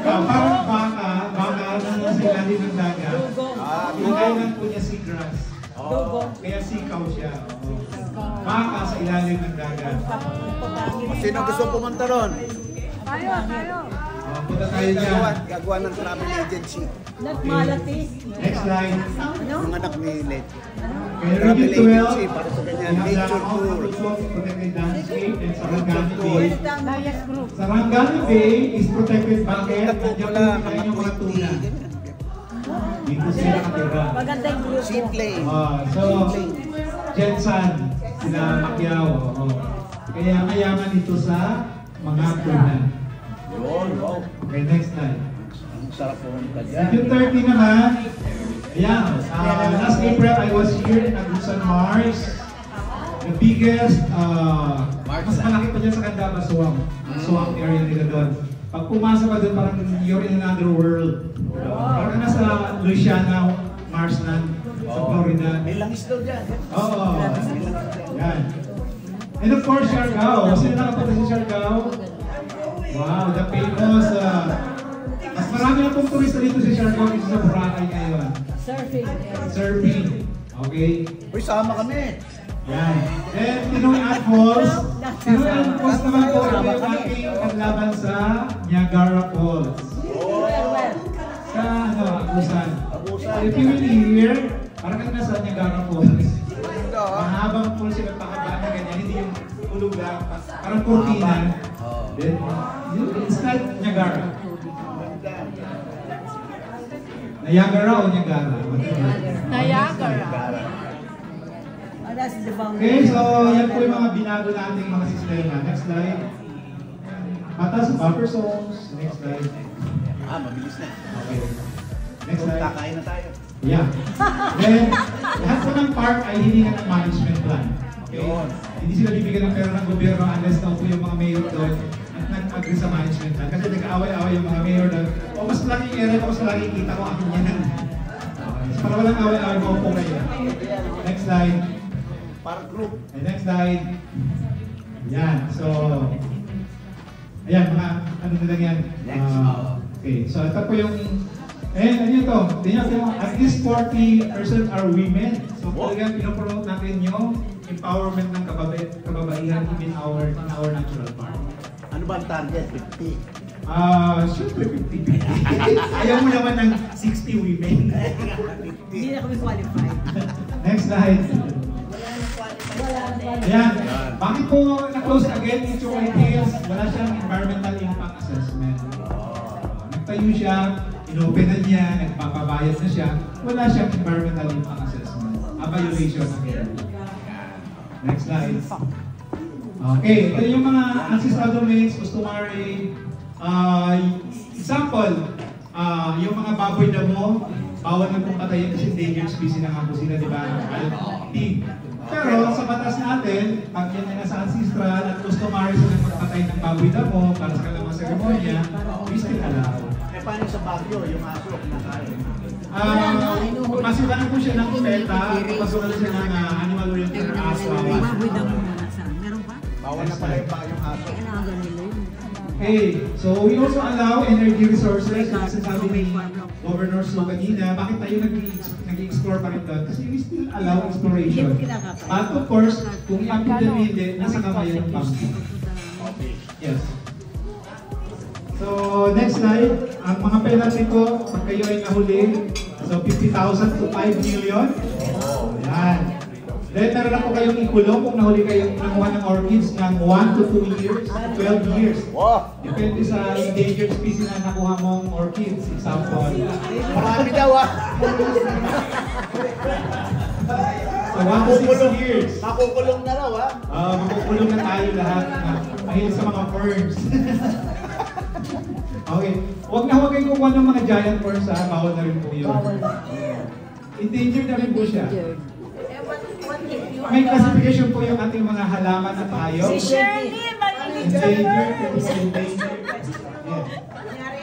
H: Parang baka na sa ilalim ng dagat. Pinagailan po niya seagrass. Kaya sikaw siya. Baka sa ilalim ng dagat.
G: Sino gusto pumunta ron?
B: Tayo.
H: Punta tayo dyan.
G: Gagawa ng travel agency.
B: Nagmalati.
H: Next slide.
G: Yung anak ni Let.
H: Kaya
G: Travel
H: Region 12,
G: agency para sa ganyan. Nature tour.
H: protected landscape and Sarangani Bay.
B: Layas group.
H: Sarangani Bay is protected bakit? Nandiyan po kayo yung mga tuna. Dito sila nakatira.
B: Magandang grupo.
G: Simple.
H: So, Jensan, sila Macquiao. Kaya mayaman dito sa mga tuna. Okay, next slide.
G: Sarap pumunta dyan.
H: Yung 30 naman, ayan, last April I was here in Agusan, Mars. The biggest, mas malaki pa dyan sa Candaba Swamp. Swamp area nila doon. Pag pumasok ka doon, parang you're in another world. Parang nasa Louisiana, Marsland, sa Florida.
G: May langis daw dyan.
H: Oo. Yan. And of course, Siargao. Sino nakapunta sa Siargao? Wow, the famous, mas marami na pong turista dito sa Siargao dito sa Boracay ngayon. Surfing. Okay?
G: Uy, sama kami.
H: Yan. Then, Pinoy Ant Falls. Pinoy Ant Falls naman po yung aking paglaban sa Niagara Falls. Sa, Agusan. If you will hear, parang ka nasa Niagara Falls. Mahaba parang cortina. Then, it's like Niagara. Niagara o Niagara?
B: Niagara. Oh, that's the boundary.
H: Okay, so yan po yung mga binago nating mga sistema. Next slide. Patas, buffer zones. Next slide.
G: Mabilis na.
H: Okay. Next slide.
G: Kakain na tayo.
H: Yeah. Then, lahat po ng park ay hiningan ng management plan. Okay? Hindi sila bibigyan ng pera ng gobyerno unless na po yung mga mayor doon at nag-agree sa management plan. Kasi nag-aaway-aaway yung mga mayor doon. O mas malaking area ko, mas malaking kita ko akin yan. Okay. So, para walang away-away ko po kayo. Next slide.
G: Park group.
H: Okay, next slide. Yan. So, ayan, mga ano nila yan.
G: Next.
H: Okay, so ito po yung ano yun to? Tingnan nyo, at least 40% are women. So talagang pinopromote natin yung empowerment ng kababaihan in our natural park.
G: Ano ba ang target? 50?
H: Siyempre 50. Ayaw mo naman ng 60 women.
B: Hindi na kami qualified.
H: Next slide. Ayan. Bakit po na-close again yung Chocolate Hills? Wala siyang environmental impact assessment. Nagtayo siya, inopenan niya, nagpapabayad na siya, wala siyang environmental impact assessment. A violation again. Next slide. Okay, ito yung mga ancestral domains, customary. Example, yung mga baboy na mo, bawal na pong patayin kasi endangered species na nga po sila, di ba? Pero sa batas natin, pag yan ay nasa ancestral at customary sila magpatay ng baboy na mo para sa kalamang seremonya, we still allow.
G: Paano sa Baguio, yung aso, kinakain?
H: Masukan po siya ng peta, masukan siya ng animal-oriented aso.
B: Baboy na muna saan? Meron pa?
G: Bawal na pala yung aso.
B: Kailangan nila yun.
H: Okay, so we also allow energy resources. Kasi sabi ni Governor Su kanina, bakit tayo nag-explore pa rin doon? Kasi we still allow exploration. But of course, kung i-update na hindi, nasa kamayan ng banko. Yes. So, next slide. Ang mga penalty po, pag kayo ay nahuli, so 50,000 to 5 million. Yan. Then, meron na po kayong ikulong kung nahuli kayong nakuha ng orchids ng 1 to 2 years, 12 years. Depende sa endangered species na nakuha mong orchids. Example.
G: Marami daw
H: So, 1 to 6 years.
G: Makukulong na raw
H: Makukulong na tayo lahat. Mahilig sa mga ferns. Okay. Huwag na huwag kayong kukuha ng mga giant ferns ha. Bawal na rin po yun. Endangered na rin po siya. May classification po yung ating mga halaman at hayop.
B: Si Shirley, malilig ka
H: Endangered,
B: na.
H: endangered.
B: Nangyari,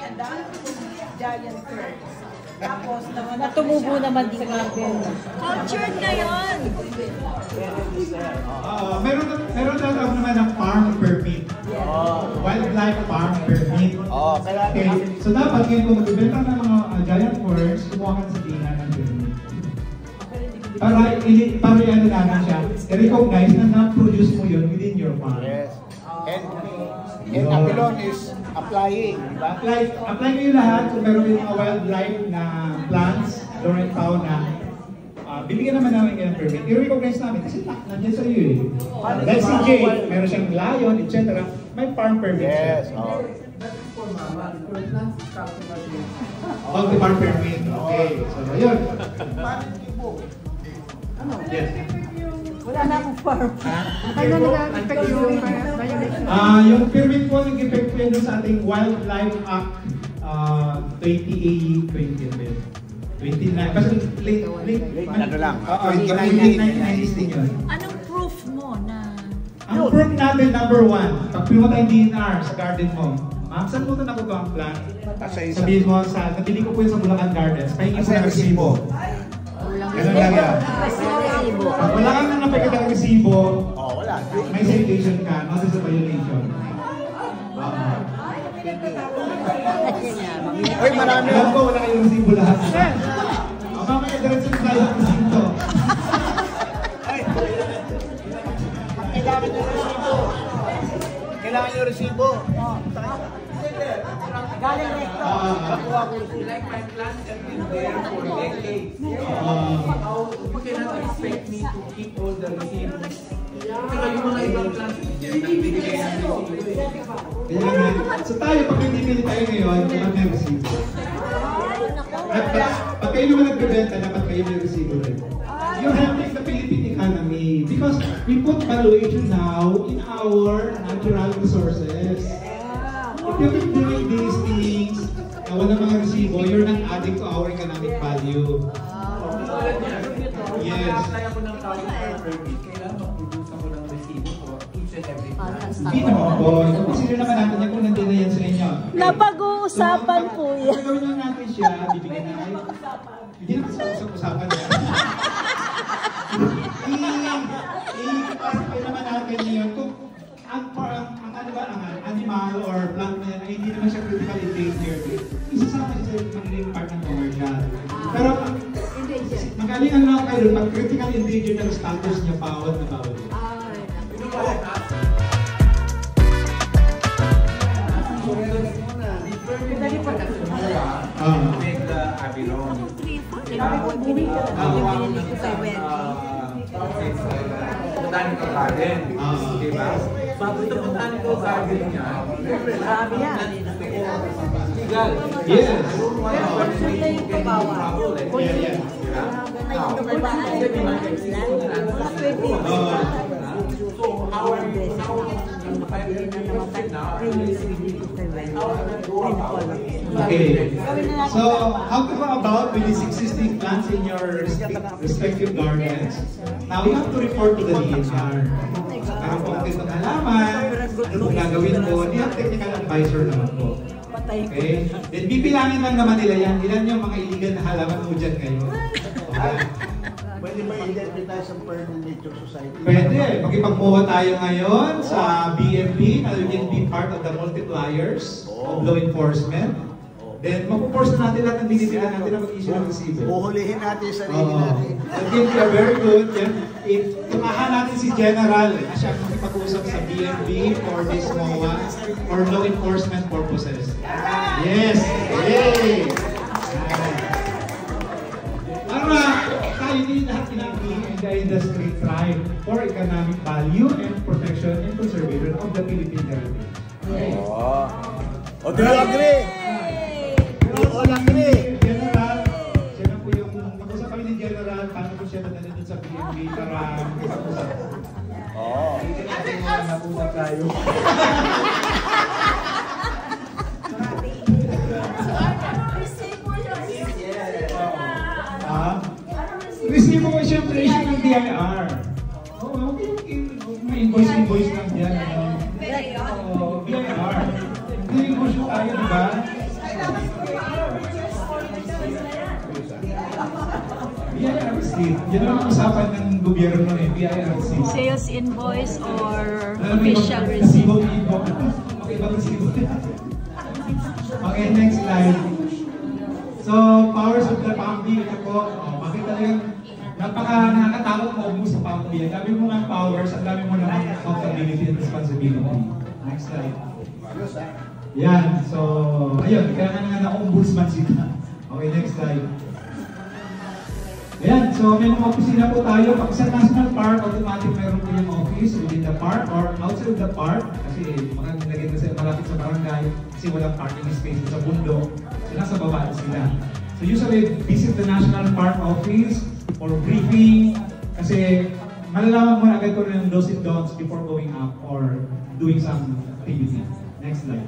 B: giant ferns. Tapos, natumubo naman sa garden. Cultured na yun!
H: Meron tatawag naman ng farm permit. Wildlife farm permit. Okay. So dapat ngayon kung magbibenta ng mga giant ferns, kumuha ka sa tina ng permit. Para ano namin siya, i-recognize na na-produce mo yun within your farm.
G: Yes. And Apilon is applying, diba?
H: Apply kayo lahat kung meron yung mga wildlife na plants, flora and fauna. Bibigyan naman namin kayo ng permit. I-recognize namin kasi nandiyan sa iyo eh. Like si Jay, meron siyang lion, etc. May farm permit siya.
G: Yes.
H: Oh, the farm permit. Okay. So, ayun. Yes.
B: Wala na akong farm.
H: Ano nag-affect yung yung permit po nag-effect po yun sa ating Wildlife Act 29. Basta late
G: Ano lang?
H: late 1990s yun.
B: Anong proof mo na...
H: Ang proof natin, number 1, pag pumunta yung DNR sa garden mo, ma'am, saan mo ito nakuha ang plant? Sabihin mo, nabili ko po yun sa Bulacan Gardens, pahingin mo ng resibo. Ganun lang yan. Pag wala kang napagkat ang resibo, may citation ka, notice of violation.
G: Uy, marami.
H: Alam ko, wala kayong resibo lahat. Mamaya diretso na tayo ang resibo.
G: Kailangan nyo resibo. Kailangan nyo resibo.
B: Galing recto.
G: Nakuha
D: Like my plants have been there for decades. How you cannot expect me to keep all the receipts. Pero yung mga ibang plants, nagbibigay ng resibo.
H: Kaya nga, so tayo, pag nandibili tayo ngayon, kailangan may resibo. At pag kayo naman nagbibenta, dapat kayo may resibo rin. You're helping the Philippine economy because we put valuation now in our natural resources. If you keep doing these things, na wala mga resibo, you're not adding to our economic value. Yes.
D: Kaya ko ng tawag ng permit, kailangan mag-produce ako ng resibo for each and every plant.
H: Hindi naman po. Consider naman natin yan kung nandun na yan sa inyo.
B: Napag-uusapan po yan.
H: Kung gawin lang natin siya, bibigyan na kayo. Hindi naman sa usap-usapan yan. I-classify naman natin ngayon kung ang animal or plant na yan ay hindi naman siya critical endangered. Isasama siya sa magiging part ng commercial. Pero magalingan lang kayo pag critical endangered na status niya, bawal na bawal.
D: Make the Avilon. Botanical garden. Diba? Ito botanical garden niya.
B: Grabe yan.
D: Legal.
H: Yes. Okay. So, how to go about with these existing plants in your respective gardens? Now, you have to report to the DNR. Para po natin ito nalaman, ano gagawin po, hindi ang technical advisor naman po. Okay? Then, bibilangin lang naman nila yan. Ilan yung mga illegal na halaman mo dyan ngayon? Okay.
G: Pwede ba i-identify sa Permanent Nature Society?
H: Pwede. Makipagmuha tayo ngayon sa BNP na will be part of the multipliers of law enforcement. Then, mapuporce na natin lahat ng binibigyan natin na mag-issue ng resibo.
G: Uhulihin natin sa sarili natin.
H: That will be a very good. If tumahan natin si General na siya makipag-usap sa BNP for this MOA for law enforcement purposes. Yes! Yay! Para tayo din lahat pinag-ing in the industry thrive for economic value and protection and conservation of the Philippine heritage. Okay.
G: O, do you agree? We all agree.
H: General, siya na po yung mag-usap kami ni General, paano po siya nadala dun sa BNP para mag-usap. Oo. Nag-usap tayo. Resibo ko siyempre issue ng DIR. Oo, may invoice lang dyan. BIR. Hindi ko siya tayo, diba? BIR receipt. Yan ang usapan ng gobyerno eh, BIR receipt.
B: Sales invoice or official receipt?
H: Okay, ibang resibo. Okay, next slide. So, powers of the PAMB, ito po. Bakit talagang nakakatakot mo sa PAMB. Ang dami mo nga powers, ang dami mo naman accountability and responsibility. Next slide. Yan. So, ayun. Kaya nga na-ombudsman sila. Okay, next slide. Ayan. So, may mga opisina po tayo. Pag sa National Park, automatic meron po yung office within the park or outside the park. Kasi mga nilagay na sila malapit sa barangay kasi walang parking space sa bundok. So, nasa baba sila. So, usually, visit the National Park office for briefing. Kasi, malalaman mo na agad ko rin yung do's and don'ts before going up or doing some activity. Next slide.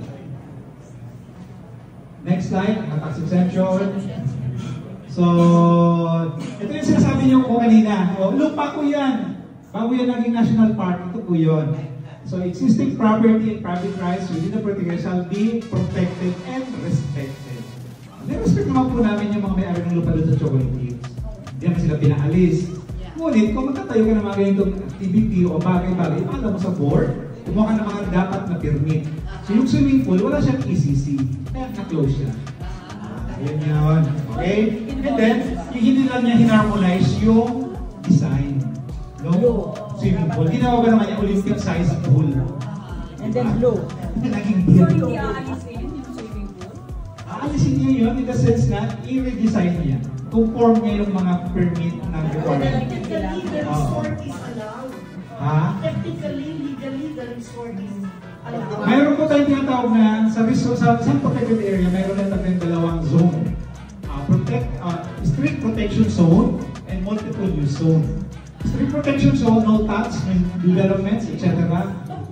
H: Next slide, tax exemption. So, ito yung sinasabi niyo ko kanina. O, lupa ko yan. Bago yan naging national park, ito po yun. So, existing property and private rights within the particular shall be protected and respected. Nirespect naman po namin yung mga may-ari ng lupa doon sa Chocolate Hills. Hindi naman sila pinaalis. Ngunit, kung magtatayo ka ng mga ganitong activity o bagay-bagay, alam mo sa board, kumuha ka ng mga dapat na permit. So, yung swimming pool, wala siyang ECC. Kaya na-close siya. Ayan yun. Okay? And then, yung hindi lang niya hinarmonize yung design. No? Swimming pool. Ginawa ba naman yung Olympic size pool?
B: And then blue.
H: Naging blue.
B: So, hindi aalis yun yung swimming pool?
H: Aalisin niya yun in the sense na i-redesign niya. Conform niya yung mga permit na requirement.
E: Technically, the resort is allowed.
H: Ha?
E: Technically, legally, the resort is allowed.
H: Mayroon po tayong tinatawag na sa resort, sa protected area, mayroon na tayong dalawang zone. Strict protection zone and multiple use zone. Strict protection zone, no touch, developments, etc.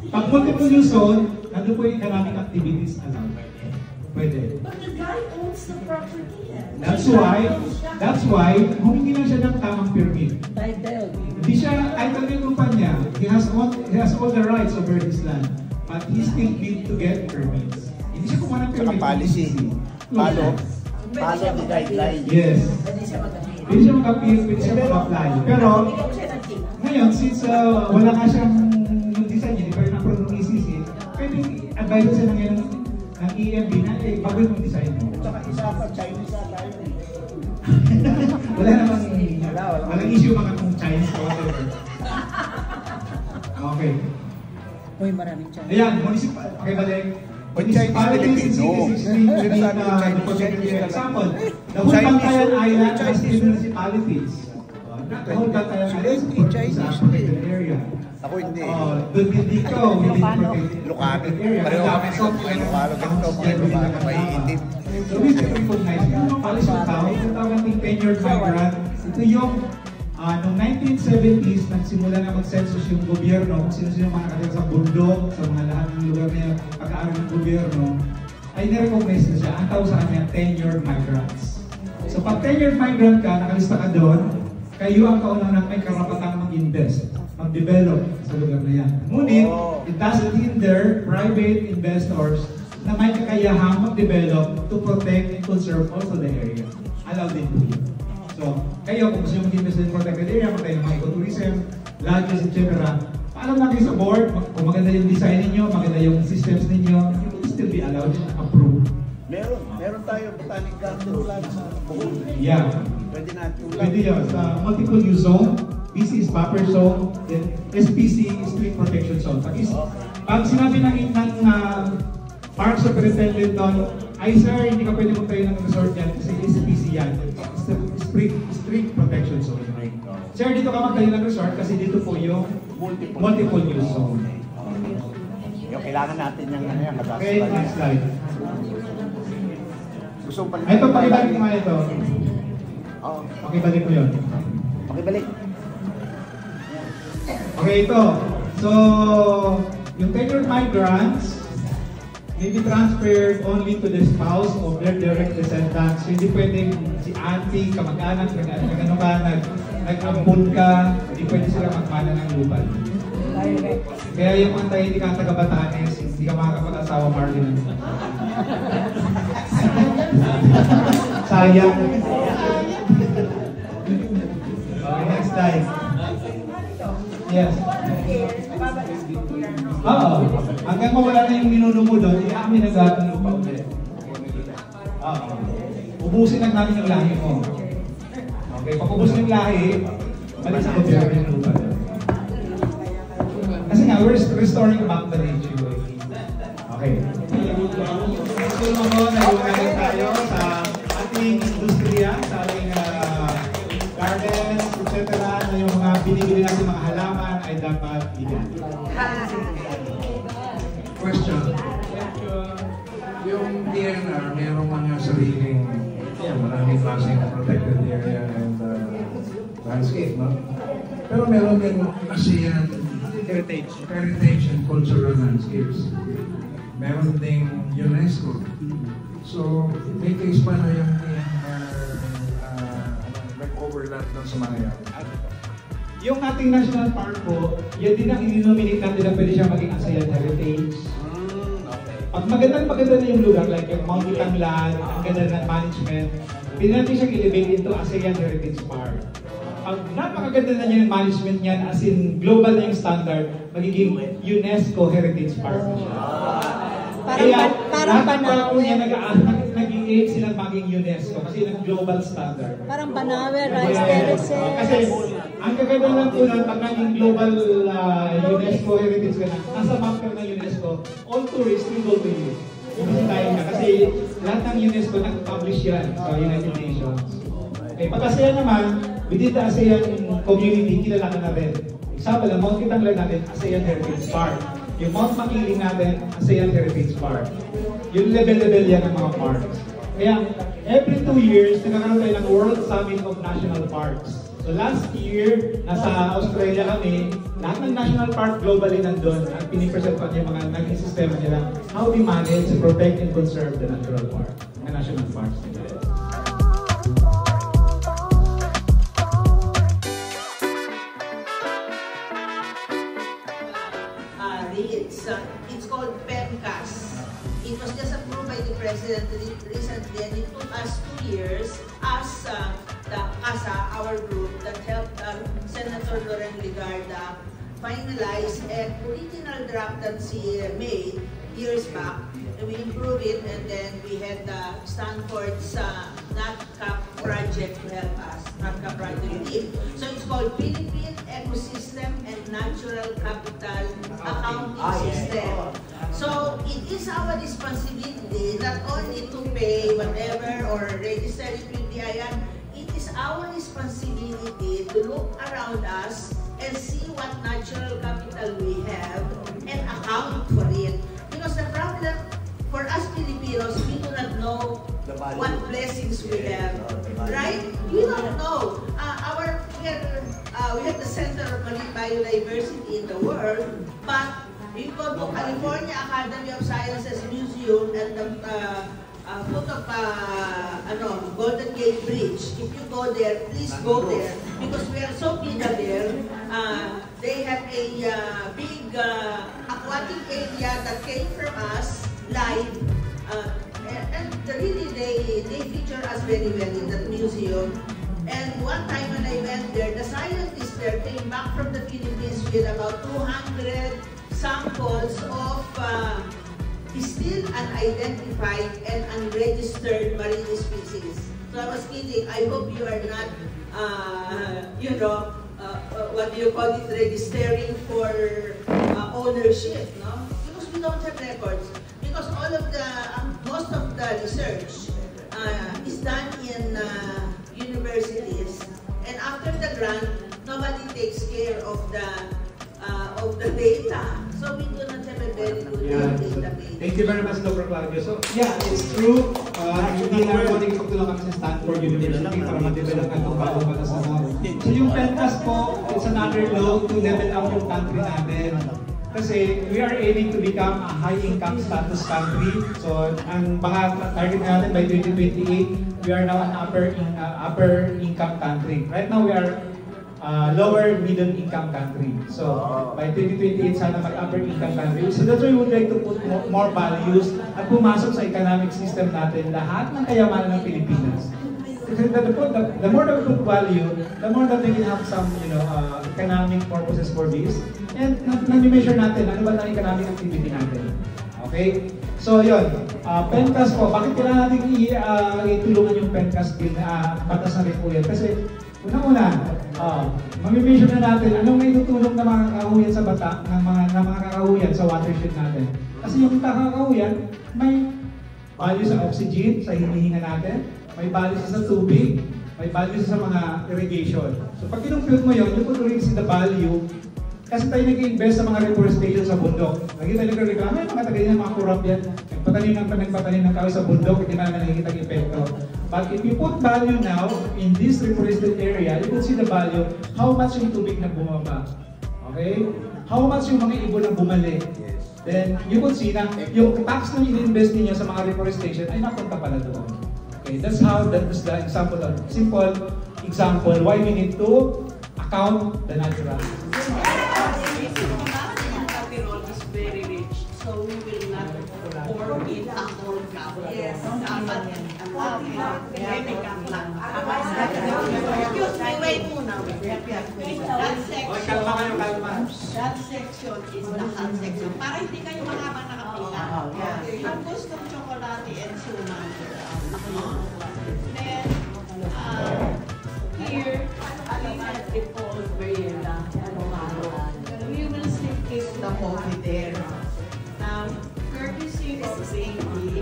H: Pag multiple use zone, nandun po yung economic activities allowed. Pwede.
E: But the guy owns the property.
H: That's why, humingi lang siya ng tamang permit.
B: Title.
H: Hindi siya, title yung lupa niya. He has all the rights over his land. But he still need to get permits. Hindi siya kumuha ng permit.
G: Policy. Follow the guidelines.
H: Yes.
B: Pwede siya mag-appeal.
H: Pwede siya mag-appeal, pwede siya mag-apply. Pero, ngayon, since wala nga siyang yung design niya, di ba yung approve ng ECC, pwede advise siya ng EMB na, bago yung design mo.
G: Tsaka isa pa, Chinese na tayo.
H: Wala namang, walang issue mga kung Chinese o whatever. Okay.
B: Uy, maraming chance.
H: Ayan, municipal, pakibalik. Municipalities in cities extreme example, the whole Bantayan Island has three municipalities. Not the whole Bantayan Island is a protected area.
G: Ako hindi.
H: Doon din dito, within protected area.
G: Pareho kami sa Ilocano, ganito, mga Ilocano, maiindim.
H: So we should recognize yung palis ng tao, yung tawag nating tenured migrant. Ito yung noong 1970s, nagsimula na mag-census yung gobyerno kung sino-sino mga nakatira sa bundok, sa mga lahat ng lugar na pag-aaral ng gobyerno, ay na-recognize na siya. Ang tawag sa kanya, tenured migrants. So pag tenured migrant ka, nakalista ka doon, kayo ang kaunang may karapatang mag-invest, mag-develop sa lugar na yan. Ngunit, it doesn't hinder private investors na may kakayahang mag-develop to protect and conserve also the area. Allow din po yun. So, kayo kung gusto nyo mag-invest in protected area, kung tayo ng mga ecotourism, lodges, etc. Paalam lang kayo sa board, kung maganda yung design ninyo, maganda yung systems ninyo, you will still be allowed and approved.
G: Meron tayo botanic garden ulan sa Bohol.
H: Yeah.
G: Pwede natin ulan.
H: Pwede yun. Sa multiple use zone, PC is buffer zone, then SPC is strict protection zone. Pag sinabi ng park superintendent doon, ay sir, hindi ka pwede magtayo ng resort yan kasi SPC yan. Strict protection zone. Sir, dito ka magtayo ng resort kasi dito po yung multiple use zone.
G: Yung kailangan natin yung ano yan,
H: Okay, next slide.
G: Gusto pa
H: Ito, pakibalik mo nga ito. Pakibalik mo yun.
G: Pakibalik.
H: Okay, ito. So, yung tenured migrants may be transferred only to the spouse of their direct descendants. Hindi pwedeng si auntie, kamag-anak, nag-ano ka, nag-ampun ka, hindi pwede sila magmana ng lupa. Kaya yung mga tayo hindi ka taga-Batanes, hindi ka makakapag-asawa Marlin. Sayang. Okay, next slide. Yes. Oo. Hanggang mawala na yung minuno mo doon, i-amin ang lahat ng lupa ulit. Oo. Ubusin lang namin yung lahi mo. Okay, pag ubusin yung lahi, balik sa gobyerno yung lupa doon. Kasi nga, we're restoring back the nature. Okay. Gusto mo nag-ugalit tayo sa ating industriya, sa ating gardens, etc. na yung mga binibili natin mga halaman ay dapat igan.
C: Question. Yung DNR, mayroong mga sariling, maraming klaseng protected area and landscape, no? Pero meron din ASEAN heritage and cultural landscapes. Meron ding UNESCO. So, may case pa na yung nag-overlap ng sa mga yan.
H: Yung ating national park po, yan din ang i-nominate natin na pwede siya maging ASEAN heritage. Pag maganda na yung lugar, like yung Mount Itanglan, ang ganda ng management, pwede natin siyang elevate into ASEAN Heritage Park. Pag napakaganda na yung management niyan, as in global na yung standard, magiging UNESCO Heritage Park na siya.
B: Parang Banawe.
H: Nag-i-aim sila maging UNESCO kasi yung global standard.
B: Parang Banawe, rice terraces.
H: Kasi ang kaganda lang po nun, pag naging global UNESCO heritage ka na, nasa map ka ng UNESCO, all tourists will go to you. bubisitahin ka kasi lahat ng UNESCO nag-publish yan sa United Nations. Okay, pag ASEAN naman, within the ASEAN community, kilala ka na rin. Example, ang Mount Kitanglan natin, ASEAN Heritage Park. Yung Mount Makiling natin, ASEAN Heritage Park. Yung level-level yan ng mga parks. Kaya, every 2 years, nagkakaroon tayo ng World Summit of National Parks. So last year, nasa Australia kami, lahat ng national park globally nandun at pinipresent pa niya mga naging sistema nila how we manage to protect and conserve the natural park, the national parks nila.
B: It's called PEMCAS. It was just approved by the President recently, and it took us 2 years as the CASA, our group, that helped Senator Loren Ligarda finalize an original draft that she made years back. And we improved it, and then we had Stanford's NatCap project to help us, NatCap project team. So it's called Philippine Ecosystem and Natural Capital Accounting System. So it is our responsibility not only to pay whatever or register it with the IAN, it is our responsibility to look around us and see what natural capital we have and account for it. Because the problem for us Filipinos, we do not know what blessings we have, right? We don't know. We have the Center of Marine Biodiversity in the world, but you go to California Academy of Sciences Museum and the foot of Golden Gate Bridge. If you go there, please go there because we are so big there. They have a big aquatic area that came from us live, and really they feature us very well in that museum. And one time when I went there, the scientists there came back from the Philippines with about 200 samples of still unidentified and unregistered marine species. So I was kidding. I hope you are not, what do you call it, registering for ownership, no? Because we don't have records. Because all of the, most of the research is done in universities, and after the grant, nobody takes care of the data. So we do not have a very good database.
H: Thank you very much, Dr. Claudio. So yeah, it's true. Hindi na naman pagtulong kami sa Stanford University para ma-develop ang bago para sa mga. So yung PEMCAS po, it's another law to level up yung country natin. Kasi we are aiming to become a high-income status country. So ang mga target natin by 2028, we are now an upper income country. Right now we are lower middle income country. So by 2028 sana mag-upper income country. So that's why we would like to put more values at pumasok sa economic system natin lahat ng kayamanan ng Pilipinas. Kasi the more that we put value, the more that we can have some economic purposes for this. And nag-measure natin ano ba ang economic activity natin. Okay? So yun, PEMCAS po, bakit kailangan natin itulungan yung PEMCAS bill na batas na rin po yan? Kasi unang-una, mami-measure na natin anong may tutulong na mga kakahuyan sa bata, ng mga kakahuyan sa watershed natin. Kasi yung kakahuyan, may value sa oxygen, sa hinihinga natin, may value sa tubig, may value sa mga irrigation. So pag kinumpute mo yun, you could really see the value. Kasi tayo nag-invest sa mga reforestation sa bundok. Lagi tayo nag-reklamo, mga tagay ng mga corrupt yan. Nagpatanim ng kahoy sa bundok, hindi na nakikita ang epekto. But if you put value now in this reforested area, you will see the value, how much yung tubig na bumaba. Okay? How much yung mga ibon na bumalik. Then you will see na yung tax na in-invest niyo sa mga reforestation ay napunta pala doon. Okay, that is the example, simple example why we need to account the natural.
B: Is very rich, so we will not pour it a whole cup. Yes, dapat excuse me, wait muna. That section is the hot section. Para hindi kayo mahabang nakapila. Ang gustong chocolate and suman. Then, here, at the Paul Verla, we will simply put the coffee there. Courtesy of Baby,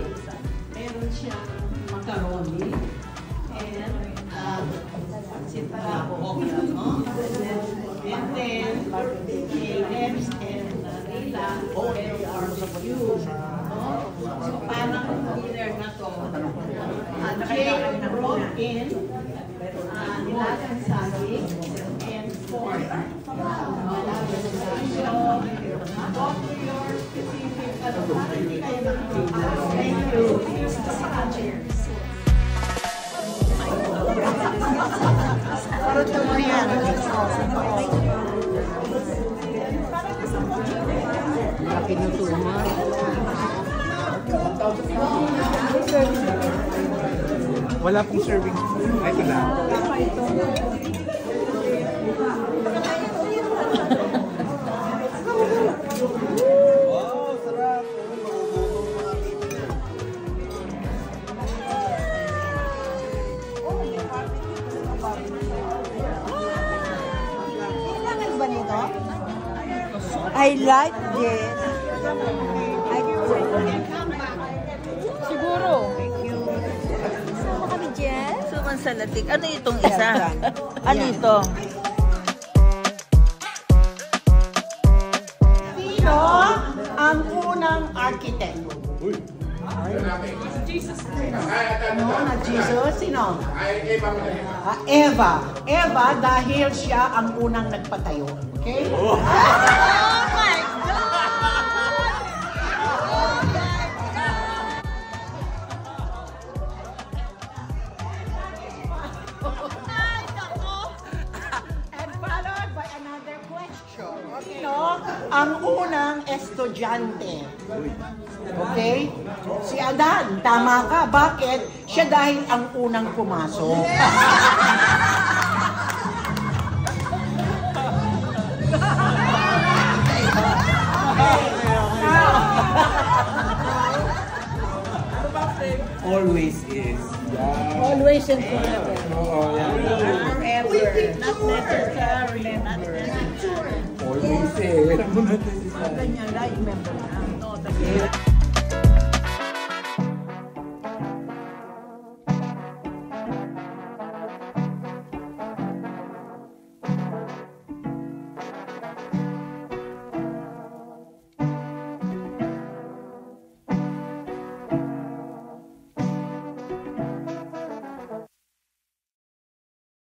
I: Nebs and Leila, and are with you. So parang dinner na to. Jay brought in nilagang saging and pork. So, talk to your specific, parang hindi kayo nakikita. Thank you. Parang tuloy yan. Laki ng tuma.
H: Wala pong serving. Ay, ito lang.
G: Wow, sarap.
I: Kailangan ba nito? I like this. Siguro.
B: Sama kami dyan. Suman sa latik. Ano itong isa? Ano ito?
I: Sino ang unang architect? Ano? Na Jesus? Sino? Eva. Eva dahil siya ang unang nagpatayo. Okay?
B: Oh my
I: And followed by another question. Sino ang unang estudyante? Okay? Si Adan, tama ka. Bakit? Siya dahil ang unang pumasok.
D: Always is.
I: Always and forever.
D: Oo, yan.
I: Forever. Not necessarily. Not necessarily.
D: Always eh.
I: Ganyan, I remember now.